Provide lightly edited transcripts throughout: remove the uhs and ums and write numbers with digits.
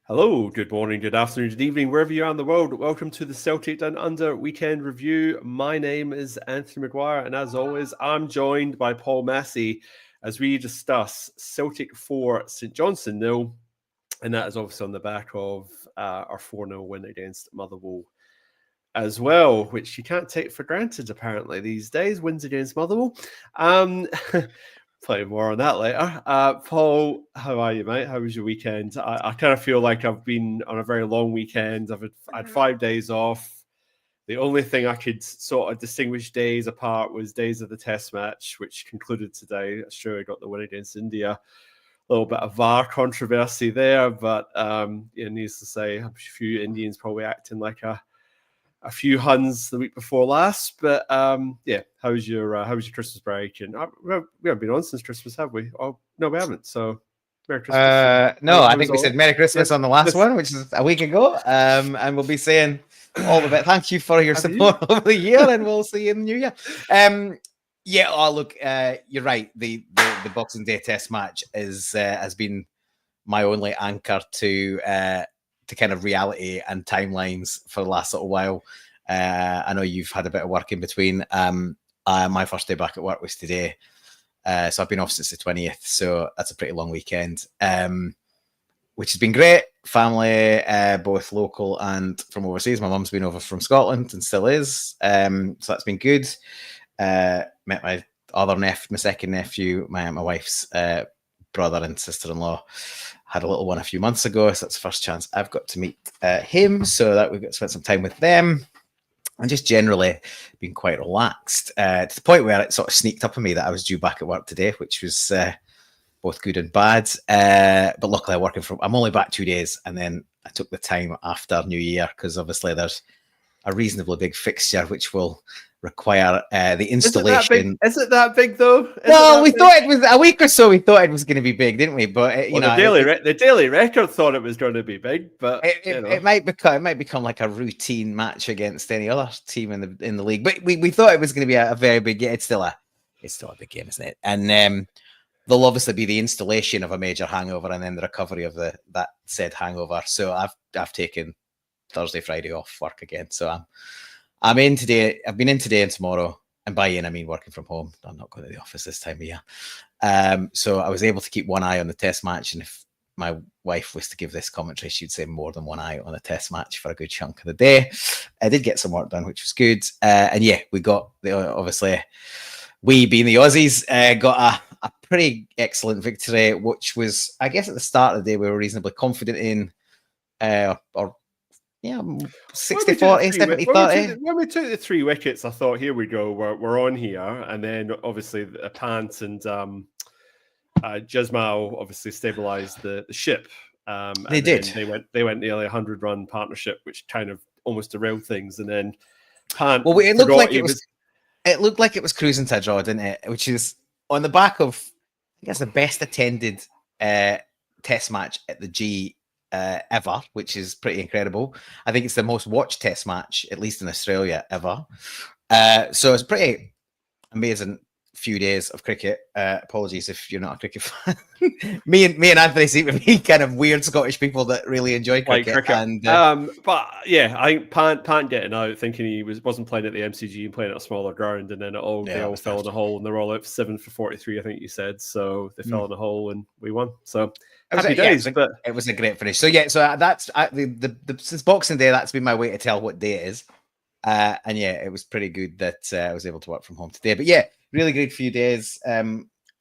Hello, good morning, good afternoon, good evening, wherever you are in the world. Welcome to the Celtic Down Under weekend review. My name is Anthony McGuire, and as always, I'm joined by Paul Massey as we discuss Celtic 4, St Johnstone 0, and that is obviously on the back of our 4-0 win against Motherwell as well, which you can't take for granted apparently these days, wins against Motherwell. Plenty more on that later. Paul, how are you, mate? How was your weekend? I kind of feel like I've been on a very long weekend. I've had 5 days off. The only thing I could sort of distinguish days apart was days of the test match, which concluded today. Australia got the win against India. A little bit of VAR controversy there, but needless to say, a few Indians probably acting like a few Huns the week before last, but how was your Christmas break? And we haven't been on since Christmas, have we? Oh no, we haven't. So Merry Christmas. No, I think we said Merry Christmas on the last one, which is a week ago. And we'll be saying all the bit. Thank you for your support over the year, and we'll see you in the new year. Look, you're right. The Boxing Day Test match has been my only anchor to kind of reality and timelines for the last little while. I know you've had a bit of work in between. My first day back at work was today. So I've been off since the 20th. So that's a pretty long weekend, which has been great. Family, both local and from overseas. My mum's been over from Scotland and still is. So that's been good. Met my my second nephew, my wife's brother and sister-in-law. Had a little one a few months ago, so that's the first chance I've got to meet him. So that we've got to spend some time with them, and just generally been quite relaxed to the point where it sort of sneaked up on me that I was due back at work today, which was both good and bad. But luckily, I'm only back 2 days, and then I took the time after New Year because obviously there's a reasonably big fixture which will require the installation. Is it that big though? Well, we thought it was a week or so. We thought it was going to be big, didn't we? But the Daily Record thought it was going to be big, but it might become like a routine match against any other team in the league. But we thought it was going to be a very big game. It's still a big game, isn't it? And there'll obviously be the installation of a major hangover and then the recovery of that said hangover. So I've taken Thursday, Friday off work again. So I'm in today. I've been in today and tomorrow. And by in, I mean working from home. I'm not going to the office this time of year. So I was able to keep one eye on the test match. And if my wife was to give this commentary, she'd say more than one eye on the test match for a good chunk of the day. I did get some work done, which was good. We got obviously, we being the Aussies, got a pretty excellent victory, which was, I guess, at the start of the day, we were reasonably confident in, 60-40, 70-30. When we took the 3 wickets, I thought, here we go, we're on here. And then obviously Pant and Jesmal obviously stabilised the ship. They did. They went nearly 100-run partnership, which kind of almost derailed things. And then Pant. Well, it looked like it was cruising to a draw, didn't it? Which is on the back of, I guess, the best attended test match at the G ever, which is pretty incredible. I think it's the most watched test match, at least in Australia, ever. So it's pretty amazing few days of cricket. Apologies if you're not a cricket fan. me and Anthony seem to be kind of weird Scottish people that really enjoy cricket. And, but yeah, I think Pant getting out, thinking he wasn't playing at the MCG and playing at a smaller ground, and then they all fell in a hole, and they're all out 7 for 43, I think you said. So they fell in a hole and we won. So happy days, but it was a great finish. So that's since Boxing Day, that's been my way to tell what day it is. It was pretty good that I was able to work from home today. But yeah, really great few days.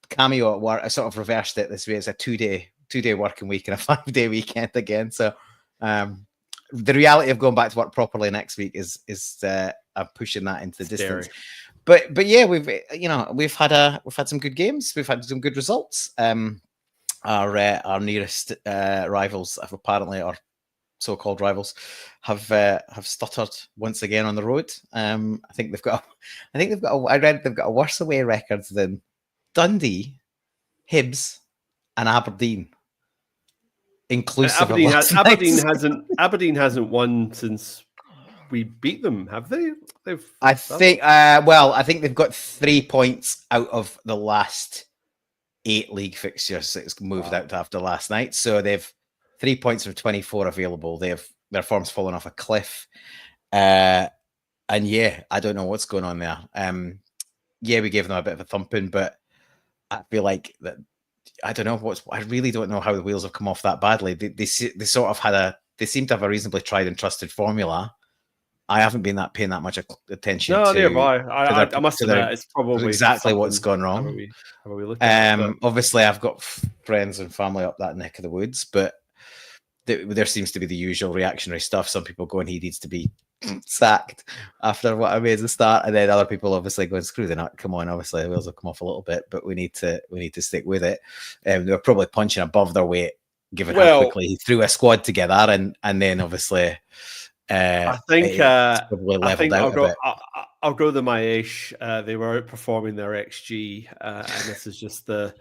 Cameo at work. I sort of reversed it this way. It's a two-day working week and a 5-day weekend again. So the reality of going back to work properly next week is I'm pushing that into the distance. But yeah, we've had some good games. We've had some good results. Our nearest rivals have apparently, or so-called rivals, have stuttered once again on the road. I read they've got a worse away record than Dundee, Hibs, and Aberdeen, inclusive. Aberdeen hasn't won since we beat them, have they? I think they've got 3 points out of the last 8 league fixtures. It's moved out to after last night, so they've 3 points from 24 available. Their form's fallen off a cliff. And yeah, I don't know what's going on there. Yeah, we gave them a bit of a thumping, but I feel like that. I don't know I really don't know how the wheels have come off that badly. They sort of they seem to have a reasonably tried and trusted formula. I haven't been paying that much attention to. Nearby. I must admit, it's probably exactly what's gone wrong. Have we looked at it, obviously, I've got friends and family up that neck of the woods, but there seems to be the usual reactionary stuff. Some people going, he needs to be sacked after what I made at the start, and then other people obviously going, screw the nut. Come on, obviously the wheels have come off a little bit, but we need to stick with it. They were probably punching above their weight, given how quickly he threw a squad together, and then obviously. I think I'll go the Maesh. They were outperforming their XG, and this is just the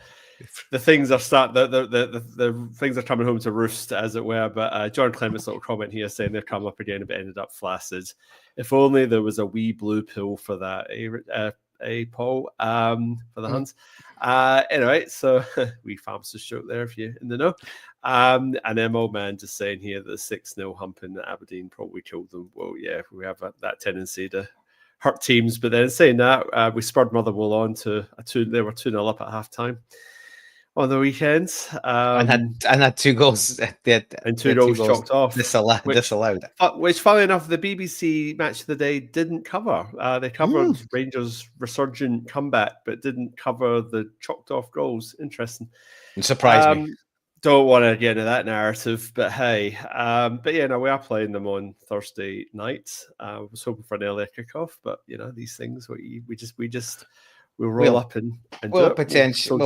things are the things are coming home to roost, as it were. But John Clement's little comment here saying they'll come up again, but ended up flaccid. If only there was a wee blue pill for that, Paul, for the Huns. Anyway, so we pharmacist joke there if you're in the know. And then old man just saying here that the 6-0 humping at Aberdeen probably killed them. Well, yeah, we have that tendency to hurt teams. But then saying that, we spurred Motherwell on to they were 2-0 up at half time on the weekend. And had 2 goals. And 2 goals chalked off. Disallowed. Which, funnily enough, the BBC Match of the Day didn't cover. They covered Rangers' resurgent comeback, but didn't cover the chalked off goals. Interesting. It surprised me. Don't want to get into that narrative, but hey. But yeah, no, we are playing them on Thursday night. I was hoping for an earlier kickoff, but these things we'll roll up and we'll potentially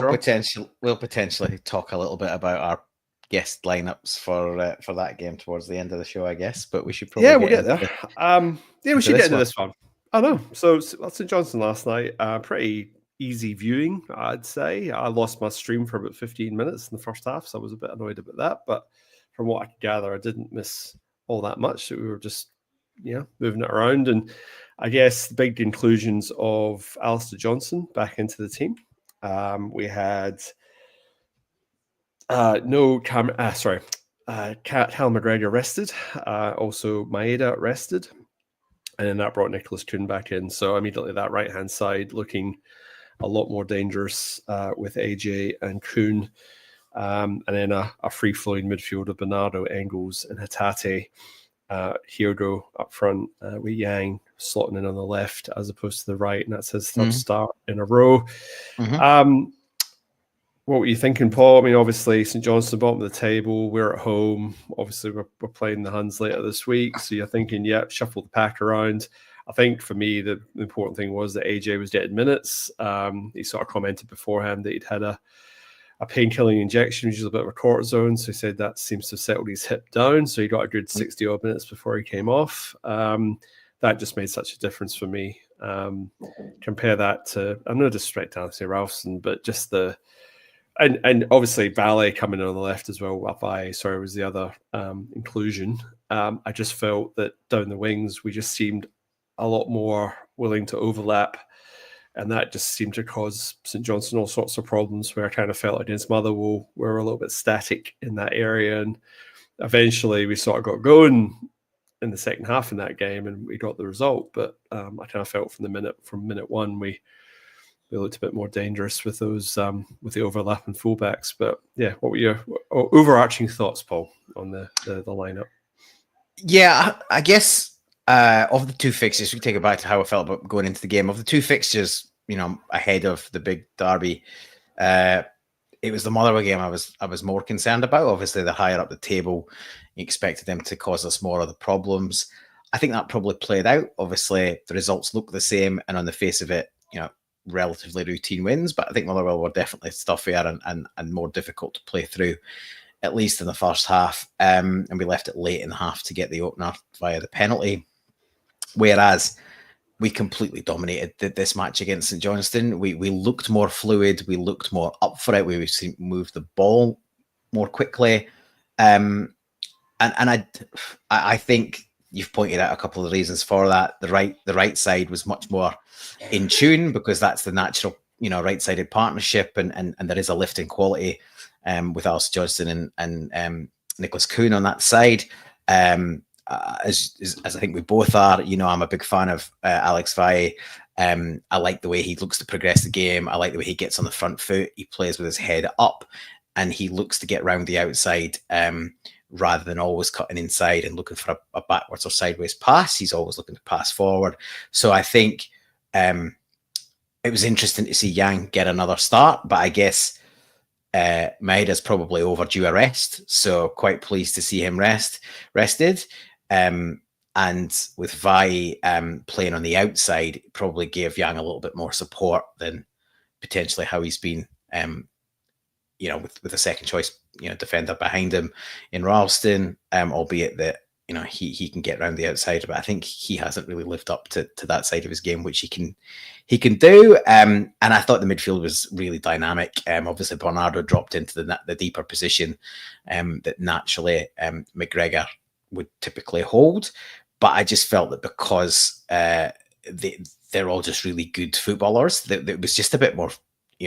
talk a little bit about our guest lineups for that game towards the end of the show, I guess. But we should probably we'll get there. We should get into this one. I know. So St Johnstone last night, pretty easy viewing, I'd say. I lost my stream for about 15 minutes in the first half, so I was a bit annoyed about that. But from what I could gather, I didn't miss all that much. So we were just moving it around. And I guess the big inclusions of Alistair Johnson back into the team. We had Cal McGregor rested. Also Maeda rested. And then that brought Nicholas Kuhn back in. So immediately that right-hand side looking a lot more dangerous with AJ and Kuhn. And then a free-flowing midfield of Bernardo, Engels, and Hatate. Hyogo up front with Yang slotting in on the left as opposed to the right, and that's his third start in a row. What were you thinking, Paul? I mean, obviously St Johnstone bottom of the table, we're at home, obviously we're playing the Huns later this week, so you're thinking shuffle the pack around. I think for me the important thing was that AJ was getting minutes. He sort of commented beforehand that he'd had a pain-killing injection, which is a bit of a cortisone. So he said that seems to have settled his hip down. So he got a good 60-odd minutes before he came off. That just made such a difference for me. Compare that to, I know disrespect to Anthony Ralston, but just and obviously Valet coming in on the left as well. Was the other inclusion. I just felt that down the wings, we just seemed a lot more willing to overlap. And that just seemed to cause St Johnstone all sorts of problems where I kind of felt against Motherwell, we were a little bit static in that area. And eventually we sort of got going in the second half in that game and we got the result. But I kind of felt from minute one, we looked a bit more dangerous with those, with the overlapping fullbacks. But yeah, what were your overarching thoughts, Paul, on the lineup? Yeah, I guess of the 2 fixtures, we take it back to how I felt about going into the game. Of the 2 fixtures, ahead of the big derby, it was the Motherwell game I was more concerned about. Obviously, the higher up the table, you expected them to cause us more of the problems. I think that probably played out. Obviously, the results look the same, and on the face of it, relatively routine wins. But I think Motherwell were definitely stuffier and more difficult to play through, at least in the first half. And we left it late in the half to get the opener via the penalty. Whereas we completely dominated this match against St Johnstone. We looked more fluid. We looked more up for it. We moved the ball more quickly. And I think you've pointed out a couple of reasons for that. The right side was much more in tune because that's the natural, right-sided partnership, and there is a lift in quality with Alistair Johnson and Nicholas Kuhn on that side. As I think we both are, I'm a big fan of Alex Valle. I like the way he looks to progress the game. I like the way he gets on the front foot. He plays with his head up, and he looks to get round the outside rather than always cutting inside and looking for a backwards or sideways pass. He's always looking to pass forward. So I think it was interesting to see Yang get another start, but I guess Maeda's probably overdue a rest. So quite pleased to see him rested. And with Vai playing on the outside, it probably gave Yang a little bit more support than potentially how he's been, with a second choice, defender behind him in Ralston, albeit that, he can get around the outside, but I think he hasn't really lived up to that side of his game, which he can do. And I thought the midfield was really dynamic. Obviously, Bernardo dropped into the deeper position that naturally McGregor would typically hold. But I just felt that because they're all just really good footballers, that it was just a bit more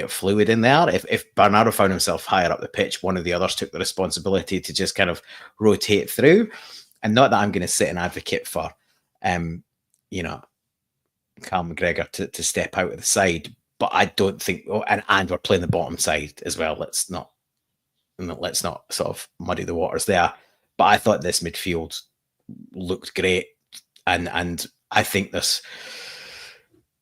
fluid in there. If Bernardo found himself higher up the pitch, one of the others took the responsibility to just kind of rotate through. And not that I'm going to sit and advocate for, Carl McGregor to step out of the side, but I don't think. And we're playing the bottom side as well. Let's not sort of muddy the waters there. But I thought this midfield looked great, and I think this,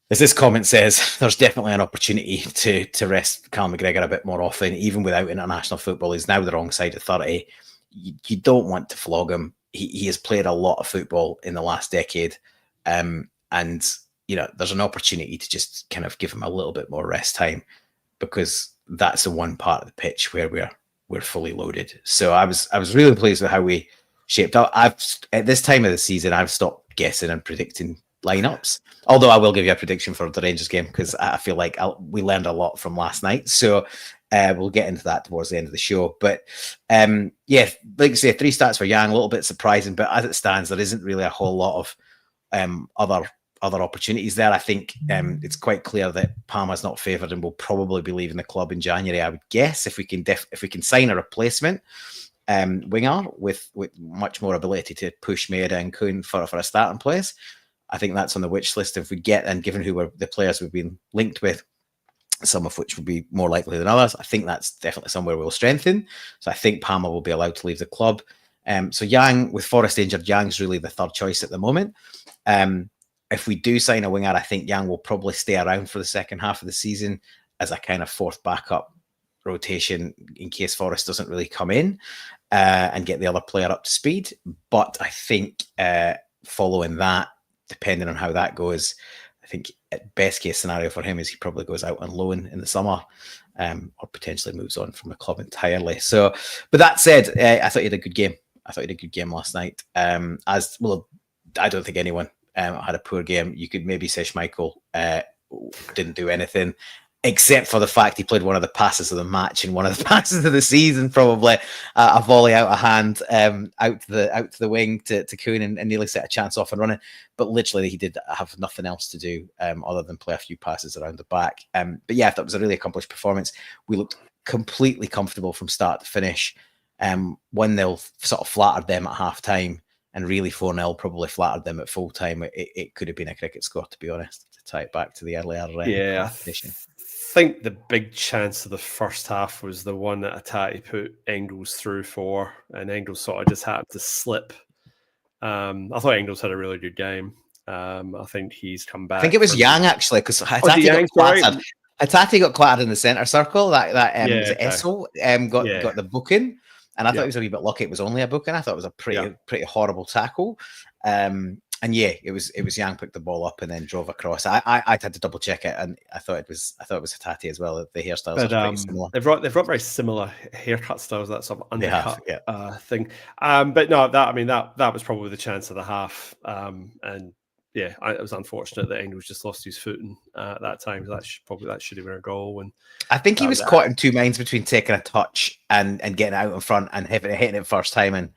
as this comment says, there's definitely an opportunity to rest Carl McGregor a bit more often, even without international football. He's now the wrong side of 30. You don't want to flog him. He has played a lot of football in the last decade, and there's an opportunity to just kind of give him a little bit more rest time, because that's the one part of the pitch where we're fully loaded. So I was really pleased with how we shaped up. At this time of the season, I've stopped guessing and predicting lineups. Although I will give you a prediction for the Rangers game, because I feel like we learned a lot from last night. So we'll get into that towards the end of the show. But like I say, 3 starts for Yang, a little bit surprising, but as it stands, there isn't really a whole lot of other opportunities there. I think it's quite clear that Palma's not favoured and will probably be leaving the club in January, I would guess, if we can sign a replacement winger with much more ability to push Maeda and Kuhn for a starting place. I think that's on the wish list if we get, and given who the players we've been linked with, some of which would be more likely than others, I think that's definitely somewhere we'll strengthen. So I think Palma will be allowed to leave the club. So Yang, with Forrest injured, Yang's really the third choice at the moment. If we do sign a winger, I think Yang will probably stay around for the second half of the season as a kind of fourth backup rotation in case Forrest doesn't really come in and get the other player up to speed. But I think following that, depending on how that goes, I think best case scenario for him is he probably goes out on loan in the summer, or potentially moves on from the club entirely. So, but that said, I thought he had a good game. I thought he had a good game last night. As well, I don't think anyone had a poor game. You could maybe say Schmeichel didn't do anything, except for the fact he played one of the passes of the match and one of the passes of the season, probably a volley out of hand, out to the wing to Kuhn and nearly set a chance off and running. But literally, he did have nothing else to do other than play a few passes around the back. But yeah, I thought it was a really accomplished performance. We looked completely comfortable from start to finish. 1-0 sort of flattered them at half time, and really 4-0 probably flattered them at full time. It could have been a cricket score, to be honest, to tie it back to the earlier competition. I think the big chance of the first half was the one that Atati put Engels through for, and Engels sort of just happened to slip. I thought Engels had a really good game. I think he's come back. I think it was Yang, actually, because Atati got clattered in the centre circle. That was it Esso got the booking, and I thought he was a wee bit lucky. It was only a booking. I thought it was a pretty horrible tackle. And yeah, it was Yang picked the ball up and then drove across. I had to double check it, and I thought it was Hatati as well. The hairstyles are pretty similar. They've got very similar haircut styles. That sort of undercut thing. But no, that was probably the chance of the half. And yeah, it was unfortunate that Engels just lost his footing at that time. So that should have been a goal. And I think he was caught in two minds between taking a touch and getting out in front and hitting it first time. And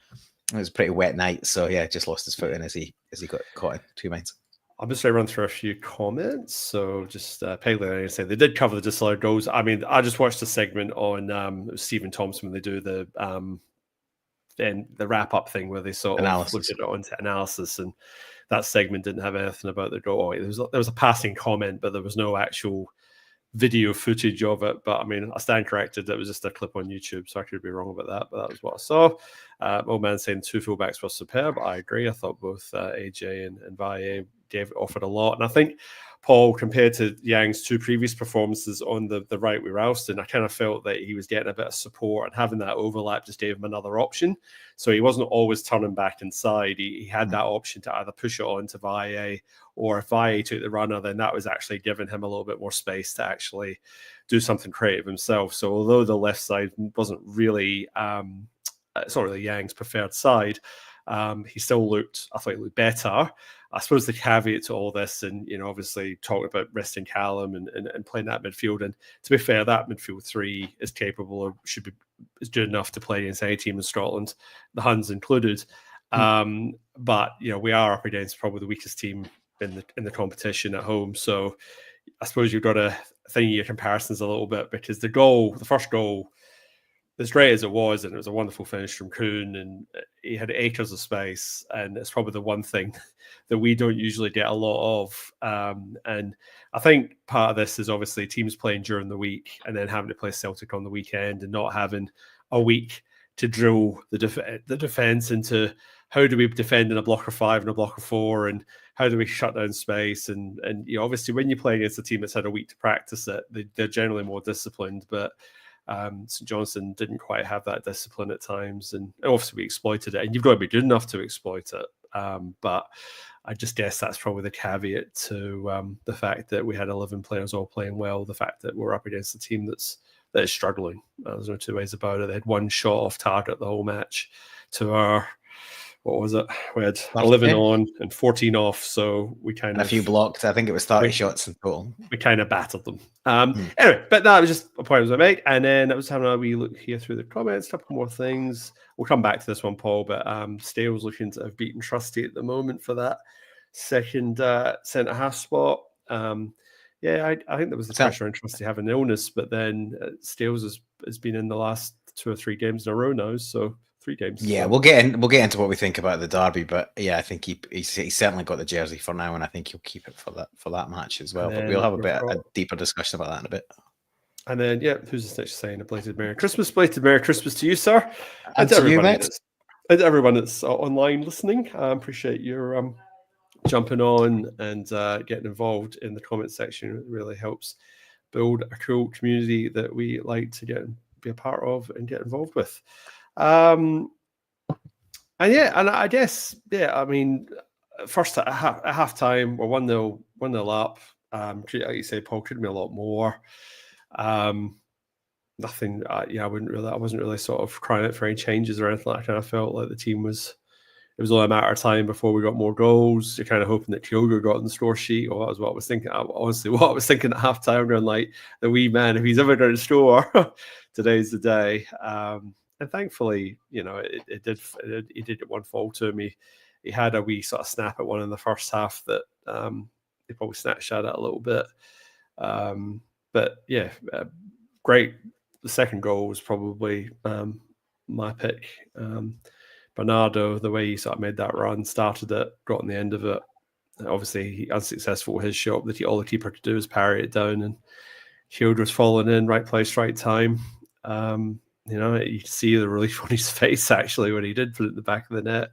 it was a pretty wet night, so yeah, just lost his footing as he got caught in two minds. I'm just going to run through a few comments. So just Pegler say they did cover the disallowed goals. I mean, I just watched a segment on Stephen Thompson when they do the then the wrap-up thing where they sort of looked at it onto analysis, and that segment didn't have anything about the draw. There was a passing comment, but there was no actual video footage of it. But I mean, I stand corrected. It was just a clip on YouTube, so I could be wrong about that. But that was what I saw. Old man saying 2 fullbacks were superb. I agree. I thought both AJ and Valle offered a lot. And I think, Paul, compared to Yang's 2 previous performances on the right with Ralston, I kind of felt that he was getting a bit of support, and having that overlap just gave him another option. So he wasn't always turning back inside. He had that option to either push it on to Valle, or if Valle took the runner, then that was actually giving him a little bit more space to actually do something creative himself. So although the left side wasn't really, it's not really Yang's preferred side, he still looked, I thought he looked better. I suppose the caveat to all this, and obviously talking about resting Callum and playing that midfield, and to be fair, that midfield 3 is capable or is good enough to play against any team in Scotland, the Huns included. But we are up against probably the weakest team in the competition at home. So I suppose you've got to think your comparisons a little bit, because the first goal, as great as it was, and it was a wonderful finish from Kuhn, and he had acres of space, and it's probably the one thing that we don't usually get a lot of. And I think part of this is obviously teams playing during the week and then having to play Celtic on the weekend, and not having a week to drill the defence into how do we defend in a block of 5 and a block of 4, and how do we shut down space. And obviously when you play against a team that's had a week to practice it, they're generally more disciplined, but St Johnstone didn't quite have that discipline at times, and obviously we exploited it, and you've got to be good enough to exploit it. But I just guess that's probably the caveat to the fact that we had 11 players all playing well, the fact that we're up against a team that is struggling. There's no two ways about it. They had 1 shot off target the whole match to our, what was it? We had 11 on and 14 off, so we kind of... a few blocked. I think it was 30 shots in total. We kind of battled them. Anyway, but that was just a point I was going to make. And then I was having a wee look here through the comments, a couple more things. We'll come back to this one, Paul, but Stale's looking to have beaten Trusty at the moment for that second centre-half spot. I think there was the pressure on Trusty having an illness, but then Stales has been in the last 2 or 3 games in a row now, so 3 games. Yeah, we'll get into what we think about the derby, but yeah, I think he's certainly got the jersey for now, and I think he'll keep it for that match as well. But we'll have a deeper discussion about that in a bit. And then, who's this next saying a belated Merry Christmas to you, sir, and to you, mate, and everyone that's online listening. I appreciate your jumping on and getting involved in the comment section. It really helps build a cool community that we like to be a part of and get involved with. And I guess, I mean, first at half time, we're 1-0 up. Like you say, Paul, could be a lot more. Nothing. I wasn't really sort of crying out for any changes or anything. I kind of felt like the team it was only a matter of time before we got more goals. You're kind of hoping that Kyogo got on the score sheet, or that was what I was thinking. Honestly, what I was thinking at half time, going like, the wee man, if he's ever going to score, today's the day. And thankfully, it did one fall to him. He had a wee sort of snap at one in the first half that he probably snatched at it a little bit. But yeah, great. The second goal was probably my pick. Bernardo, the way he sort of made that run, started it, got on the end of it. Obviously, unsuccessful with his shot. All the keeper could do was parry it down, and Shield was falling in, right place, right time. You see the relief on his face actually when he did put it in the back of the net.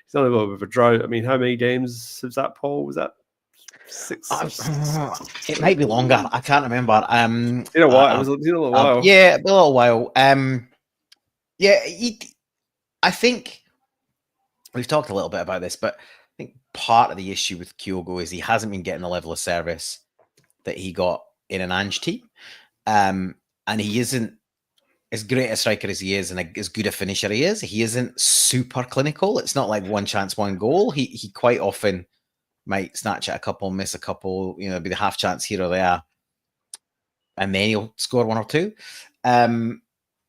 He's on a little bit of a drought. I mean, how many games was that, Paul? Was that 6? It might be longer. I can't remember. It was a little while. Yeah, a little while. I think we've talked a little bit about this, but I think part of the issue with Kyogo is he hasn't been getting the level of service that he got in an Ange team. And he isn't as great a striker as he is and as good a finisher he is. He isn't super clinical. It's not like one chance, one goal. He quite often might snatch at a couple, miss a couple, be the half chance here or there, and then he'll score 1 or 2.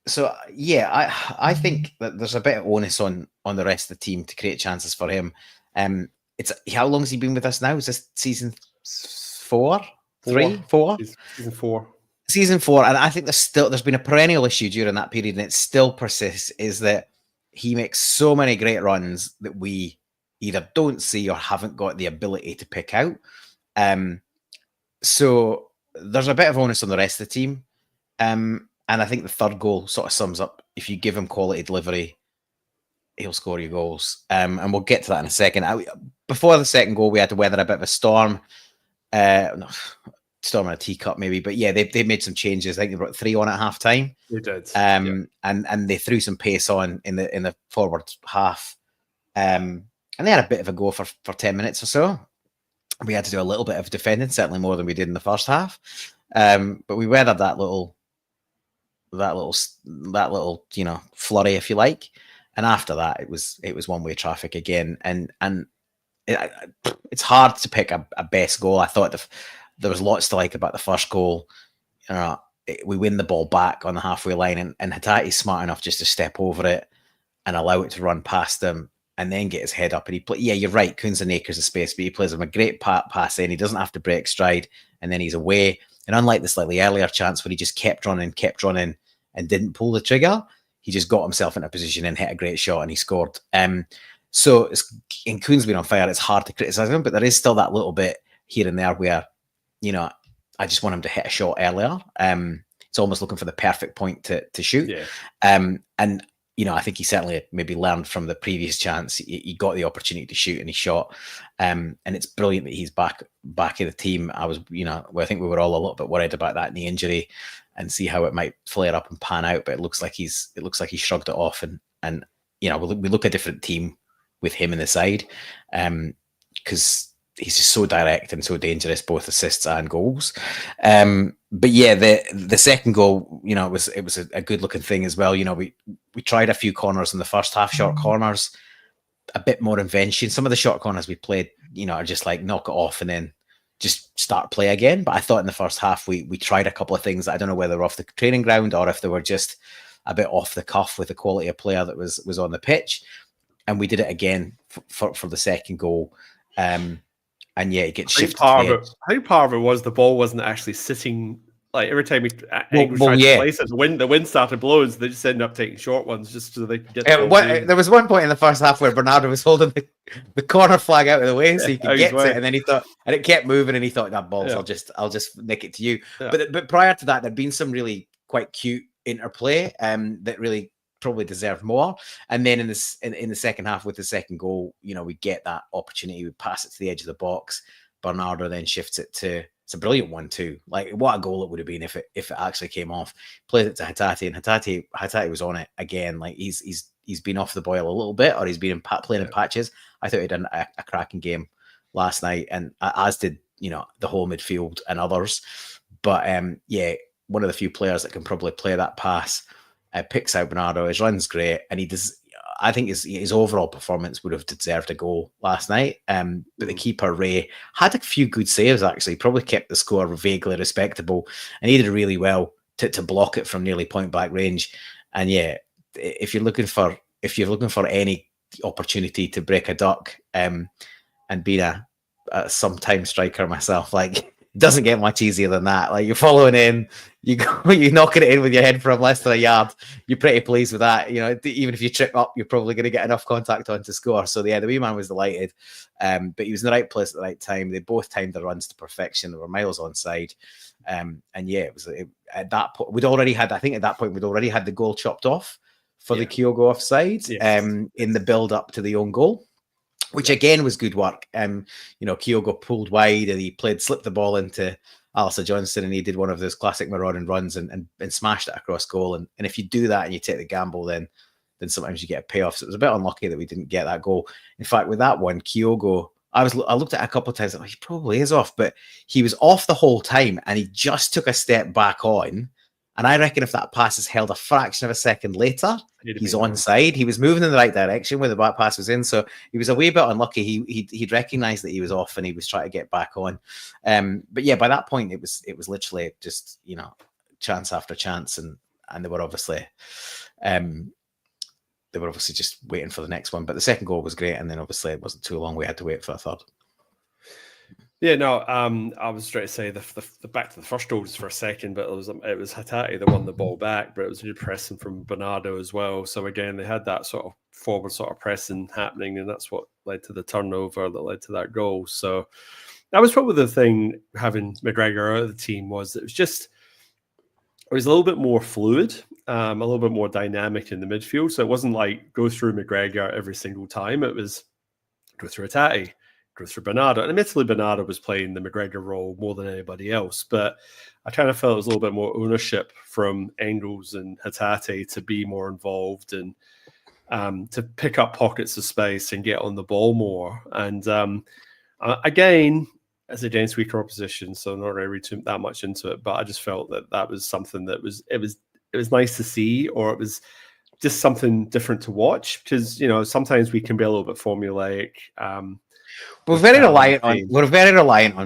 So yeah, I think that there's a bit of onus on the rest of the team to create chances for him. It's how long has he been with us now? Is this season 4? 3? 4? Season 4. Season 4, and I think there's been a perennial issue during that period, and it still persists, is that he makes so many great runs that we either don't see or haven't got the ability to pick out. So there's a bit of onus on the rest of the team. And I think the third goal sort of sums up, if you give him quality delivery, he'll score your goals. And we'll get to that in a second. Before the second goal, we had to weather a bit of a storm. Storm in a teacup, maybe. But yeah, they made some changes. I think they brought 3 on at half time. They did. And they threw some pace on in the forward half. And they had a bit of a go for 10 minutes or so. We had to do a little bit of defending, certainly more than we did in the first half. But we weathered that little flurry, if you like. And after that, it was one-way traffic again. And it's hard to pick a best goal. I thought there was lots to like about the first goal. We win the ball back on the halfway line, and Hatate's smart enough just to step over it and allow it to run past him, and then get his head up. And you're right, Kuhn's an acres of space, but he plays him a great pass in. He doesn't have to break stride, and then he's away. And unlike the slightly earlier chance where he just kept running, and didn't pull the trigger, he just got himself in a position and hit a great shot, and he scored. And Kuhn's been on fire. It's hard to criticise him, but there is still that little bit here and there where, I just want him to hit a shot earlier. It's almost looking for the perfect point to shoot. Yeah. And I think he certainly maybe learned from the previous chance. He got the opportunity to shoot and he shot. And it's brilliant that he's back in the team. I think we were all a little bit worried about that knee injury and see how it might flare up and pan out. But it looks like he shrugged it off, and we look a different team with him in the side, because he's just so direct and so dangerous, both assists and goals. But yeah, the second goal, it was a good looking thing as well. We tried a few corners in the first half, short corners, a bit more invention. Some of the short corners we played, are just like knock it off and then just start play again. But I thought in the first half we tried a couple of things that I don't know whether off the training ground or if they were just a bit off the cuff with the quality of player that was on the pitch. And we did it again for the second goal. And yeah, it gets shifted. I think part of it was the ball wasn't actually sitting. Like every time we tried to place it, the wind started blowing, so they just ended up taking short ones just so they could get. There was one point in the first half where Bernardo was holding the corner flag out of the way so he could get to it, and then he thought, and it kept moving, and he thought, that balls, I'll just nick it to you. Yeah. But prior to that, there'd been some really quite cute interplay that really probably deserved more. And then in the second half with the second goal, we get that opportunity. We pass it to the edge of the box. Bernardo then shifts it to. It's a brilliant one too. Like, what a goal it would have been if it actually came off. Plays it to Hatate, and Hatate was on it again. Like he's been off the boil a little bit, or he's been playing in patches. I thought he did a cracking game last night, and as did the whole midfield and others. But one of the few players that can probably play that pass. Picks out Bernardo. His run's great, and he does. I think his overall performance would have deserved a goal last night. But the keeper, Ray, had a few good saves, actually. Probably kept the score vaguely respectable. And he did really well to block it from nearly point-blank range. And yeah, if you're looking for any opportunity to break a duck, and being a sometime striker myself, like, it doesn't get much easier than that. Like, you're following in, you're knocking it in with your head from less than a yard. You're pretty pleased with that. Even if you trip up, you're probably going to get enough contact on to score. So yeah, the wee man was delighted. But he was in the right place at the right time. They both timed their runs to perfection. They were miles onside. And yeah, at that point we'd already had the goal chopped off for the Kyogo offside. Yes. In the build up to the own goal. Which again was good work. Kyogo pulled wide and he slipped the ball into St Johnstone, and he did one of those classic marauding runs and smashed it across goal. And if you do that and you take the gamble, then sometimes you get a payoff. So it was a bit unlucky that we didn't get that goal. In fact, with that one, Kyogo, I looked at it a couple of times. He probably is off, but he was off the whole time, and he just took a step back on. And I reckon if that pass is held a fraction of a second later, he's onside. He was moving in the right direction where the back pass was in. So he was a wee bit unlucky. He'd recognised that he was off and he was trying to get back on. But yeah, by that point, it was literally just, chance after chance. And they were obviously just waiting for the next one. But the second goal was great. And then obviously it wasn't too long. We had to wait for a third. Yeah, no, I was trying to say the back to the first goal just for a second, but it was Hatate that won the ball back, but it was good pressing from Bernardo as well. So again, they had that sort of forward sort of pressing happening, and that's what led to the turnover that led to that goal. So that was probably the thing having McGregor out of the team was it was a little bit more fluid, a little bit more dynamic in the midfield. So it wasn't like go through McGregor every single time. It was go through Hatate, go through Bernardo. And admittedly, Bernardo was playing the McGregor role more than anybody else. But I kind of felt it was a little bit more ownership from Engels and Hatate to be more involved and to pick up pockets of space and get on the ball more. And again, as against weaker opposition, so not really read that much into it. But I just felt that was something that was nice to see, or it was just something different to watch, because sometimes we can be a little bit formulaic. We're very reliant on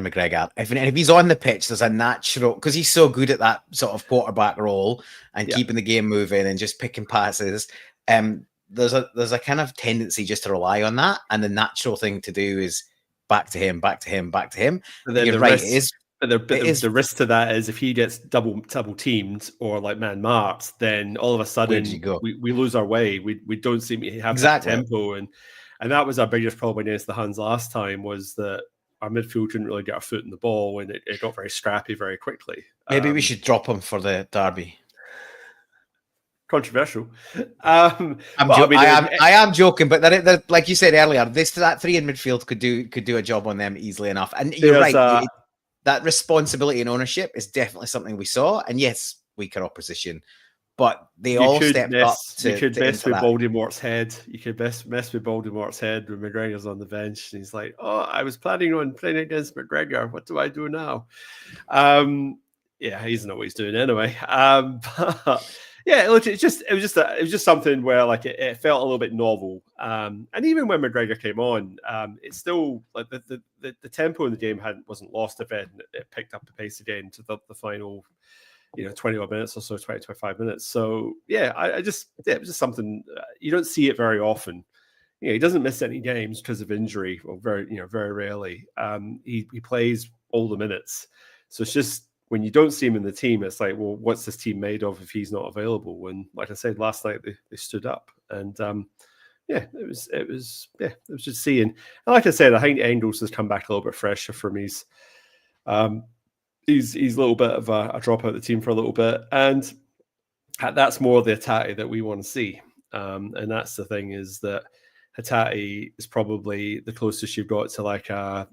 McGregor. If he's on the pitch, there's a natural, because he's so good at that sort of quarterback role and keeping the game moving and just picking passes. There's a kind of tendency just to rely on that, and the natural thing to do is back to him. Then you're right. The risk to that is if he gets double teamed or like man marked, then all of a sudden we lose our way. We don't seem to have that tempo, and that was our biggest problem against the Huns last time, was that our midfield couldn't really get our foot in the ball, and it got very scrappy very quickly. Maybe we should drop him for the derby. Controversial. I am joking, but like you said earlier, that three in midfield could do a job on them easily enough. And you're right. That responsibility and ownership is definitely something we saw. And yes, weaker opposition, but they all stepped up. You could mess with Voldemort's head. You could mess with Voldemort's head when McGregor's on the bench, and he's like, "Oh, I was planning on playing against McGregor. What do I do now?" Yeah, he doesn't know what he's doing anyway. But yeah, it was just something where like it felt a little bit novel. And even when McGregor came on, it's still like the tempo in the game wasn't lost a bit, and it picked up the pace again to the final 20 odd minutes or so, 25 minutes. So yeah, it was just something you don't see it very often. He doesn't miss any games because of injury, or very rarely. He plays all the minutes. So it's just when you don't see him in the team, it's like, well, what's this team made of if he's not available? And like I said, last night they stood up, and it was just seeing. And like I said, I think Engels has come back a little bit fresher from his. He's a little bit of a drop out of the team for a little bit, and that's more the Hatate that we want to see. And that's the thing, is that Hatate is probably the closest you've got to like an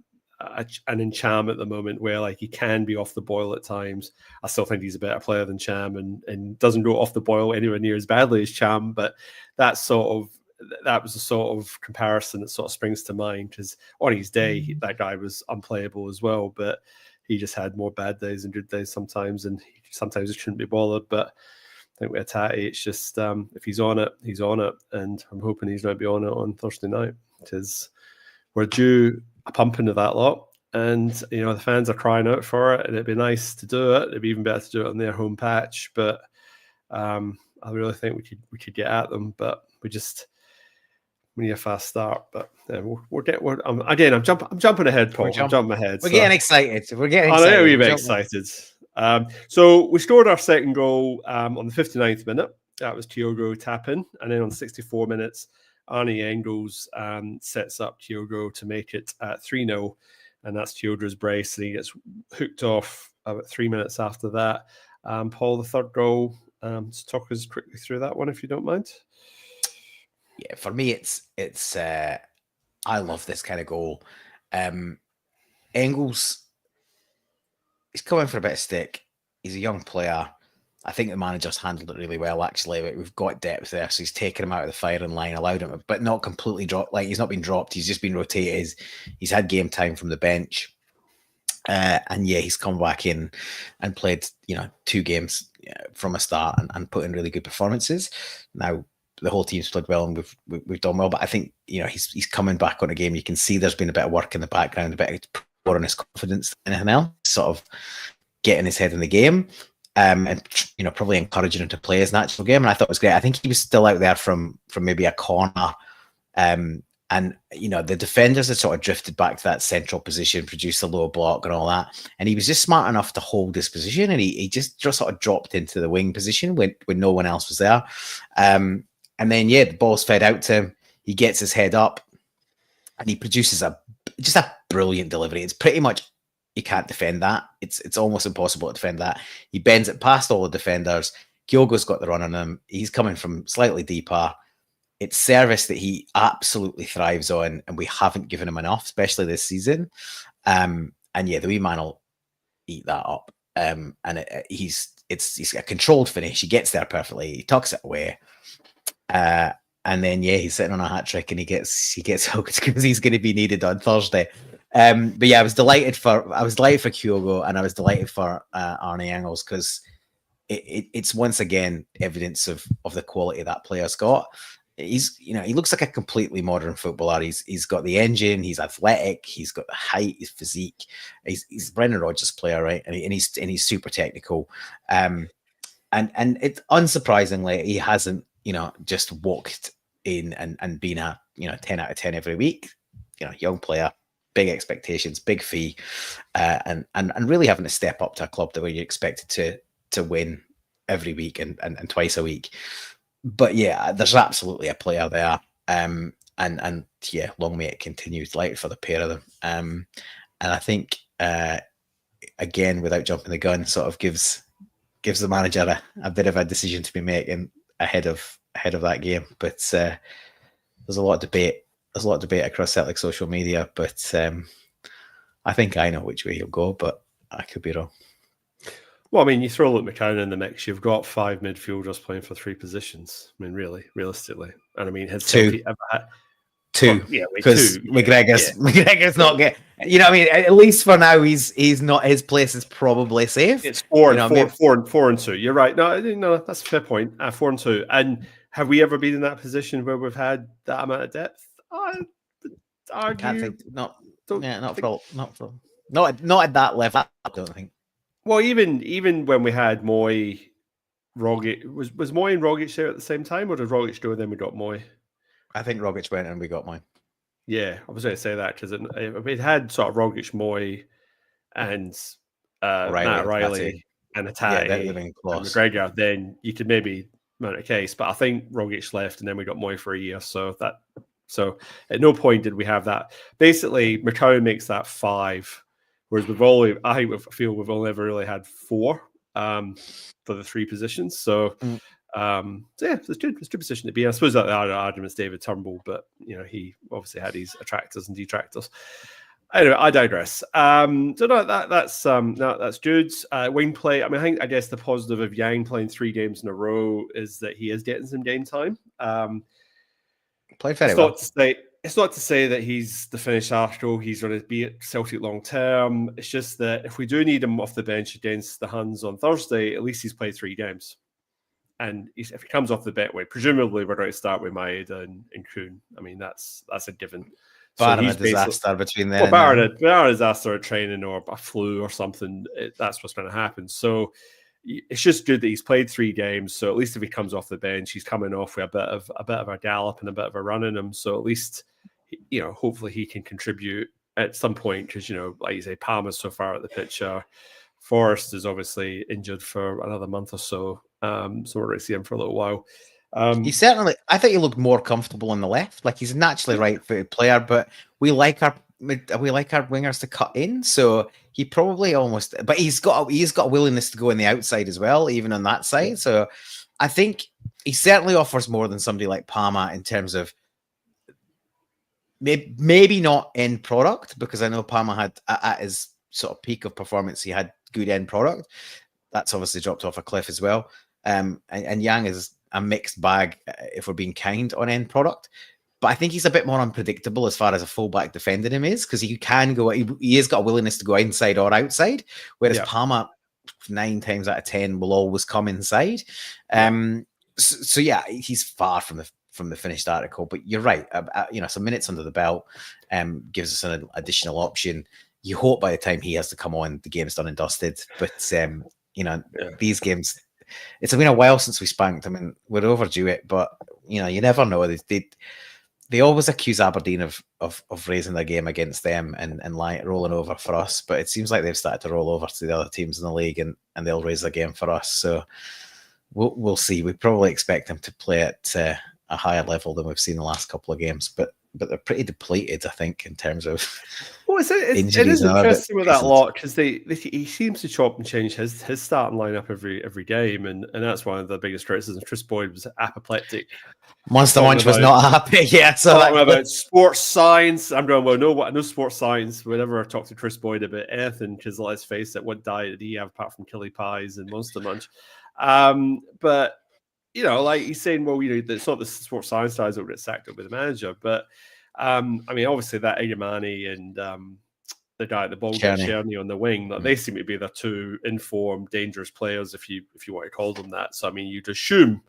Encham at the moment, where like he can be off the boil at times. I still think he's a better player than Cham, and doesn't go off the boil anywhere near as badly as Cham. But that was the sort of comparison that sort of springs to mind, because on his day that guy was unplayable as well, but he just had more bad days and good days sometimes, and sometimes he couldn't be bothered. But I think with Hatate, it's just if he's on it, he's on it, and I'm hoping he's going to be on it on Thursday night, because we're due a pump into that lot, and the fans are crying out for it, and it'd be nice to do it. It'd be even better to do it on their home patch, but I really think we could get at them, but we need a fast start. But I'm jumping ahead, Paul. I'm jumping ahead. We're getting excited. I know we're excited. So we scored our second goal on the 59th minute. That was Kyogo tapping, and then on 64 minutes, Arnie Engels sets up Kyogo to make it 3-0, and that's Kyogo's brace, and he gets hooked off about 3 minutes after that. Paul, the third goal, just talk us quickly through that one, if you don't mind. Yeah, for me, it's I love this kind of goal. Engels, he's coming for a bit of stick. He's a young player. I think the manager's handled it really well, actually. We've got depth there, so he's taken him out of the firing line, allowed him, but not completely dropped. Like, he's not been dropped. He's just been rotated. He's had game time from the bench. And yeah, he's come back in and played, 2 games from a start and put in really good performances. Now, the whole team's played well, and we've done well, but I think, he's coming back on a game. You can see there's been a bit of work in the background, a bit more on his confidence than anything else, sort of getting his head in the game. And probably encouraging him to play his natural game, and I thought it was great. I think he was still out there from maybe a corner, And, the defenders had sort of drifted back to that central position, produced a low block and all that. And he was just smart enough to hold his position, and he just sort of dropped into the wing position when no one else was there. And then, the ball's fed out to him. He gets his head up, and he produces just a brilliant delivery. It's pretty much, you can't defend that. It's almost impossible to defend that. He bends it past all the defenders. Kyogo's got the run on him. He's coming from slightly deeper. It's service that he absolutely thrives on, and we haven't given him enough, especially this season. And the wee man will eat that up. And he's a controlled finish. He gets there perfectly. He tucks it away. And then he's sitting on a hat trick, and he gets hooked because he's going to be needed on Thursday. But I was delighted for Kyogo, and I was delighted for Arne Engels, because it's once again evidence of the quality that player's got. He looks like a completely modern footballer. He's got the engine. He's athletic. He's got the height. His physique. He's Brendan Rodgers' player, right? And he's super technical. And it unsurprisingly, he hasn't just walked in and been a 10 out of 10 every week. Young player, big expectations, big fee, and really having to step up to a club that where you're expected to win every week and twice a week. But there's absolutely a player there, and long may it continue. Delighted for the pair of them, and I think again, without jumping the gun, sort of gives the manager a bit of a decision to be making ahead of that game. But there's a lot of debate. There's a lot of debate across Celtic social media, but I think I know which way he'll go, but I could be wrong. Well, I mean, you throw Luke McCann in the mix, you've got 5 midfielders playing for 3 positions. I mean, really, realistically. And I mean, has Celtic ever had... Two, because McGregor's not getting... at least for now, he's not... His place is probably safe. It's 4 and 2. You're right. No, that's a fair point. 4 and 2. And have we ever been in that position where we've had that amount of depth? I can't think... Not at that level, I don't think. Well, even when we had Moy, Rogic, was Moy and Rogic there at the same time, or did Rogic go and then we got Moy? I think Rogic went and we got Moy. Yeah, I was going to say that because it had sort of Rogic, Moy, and Matt Riley and Attai and McGregor. Then you could maybe mount a case, but I think Rogic left and then we got Moy for a year. So at no point did we have that. Basically, McCowan makes that 5. Whereas I feel we've only ever really had 4 for the 3 positions. So, it's a good position to be in. I suppose that the argument's David Turnbull, but he obviously had his attractors and detractors. Anyway, I digress. That's good. Wing play. I mean, I guess the positive of Yang playing 3 games in a row is that he is getting some game time. Played very well. It's not to say that he's the finished article. He's going to be at Celtic long term. It's just that if we do need him off the bench against the Huns on Thursday, at least he's played 3 games. And if he comes off the bench, presumably we're going to start with Maeda and Kuhn. I mean, that's a given. Barring a disaster between them. Barring a disaster at training or a flu or something, that's what's going to happen. So it's just good that he's played 3 games. So at least if he comes off the bench, he's coming off with a bit of a gallop and a bit of a run in him. So at least, hopefully he can contribute at some point because, like you say, Palmer's so far at the picture. Forrest is obviously injured for another month or so. So we're going to see him for a little while. He certainly, I think he looked more comfortable on the left. Like he's a naturally right-footed player, but we like our wingers to cut in. So he probably almost, but he's got a willingness to go on the outside as well, even on that side. So I think he certainly offers more than somebody like Palmer in terms of maybe not end product, because I know Palmer had at his sort of peak of performance, he had good end product. That's obviously dropped off a cliff as well. And Yang is a mixed bag, if we're being kind, on end product. But I think he's a bit more unpredictable as far as a fullback defending him is, because he can go. He has got a willingness to go inside or outside, whereas Palmer 9 times out of 10 will always come inside. So he's far from the finished article. But you're right. Some minutes under the belt gives us an additional option. You hope by the time he has to come on, the game's done and dusted. But these games, it's been a while since we spanked. I mean, we're overdue it, but you never know. they always accuse Aberdeen of raising their game against them and rolling over for us. But it seems like they've started to roll over to the other teams in the league, and they'll raise their game for us. So we'll see. We probably expect them to play at a higher level than we've seen the last couple of games, but they're pretty depleted, I think, in terms of it is interesting with that lot, because he seems to chop and change his starting lineup every game, and that's one of the biggest criticisms. Chris Boyd was apoplectic. Monster Munch was not happy. Yeah, so talking about sports science. I'm going, well, no sports science. Whenever I talk to Chris Boyd about anything, because let's face it, what diet did he have apart from Killy Pies and Monster Munch? But like he's saying, well, it's not the sports science guys that will get sacked up with the manager, but I mean, obviously that Igamani and the guy at the ball, Cherny on the wing, they seem to be the two informed, dangerous players, if you want to call them that. So I mean, you'd assume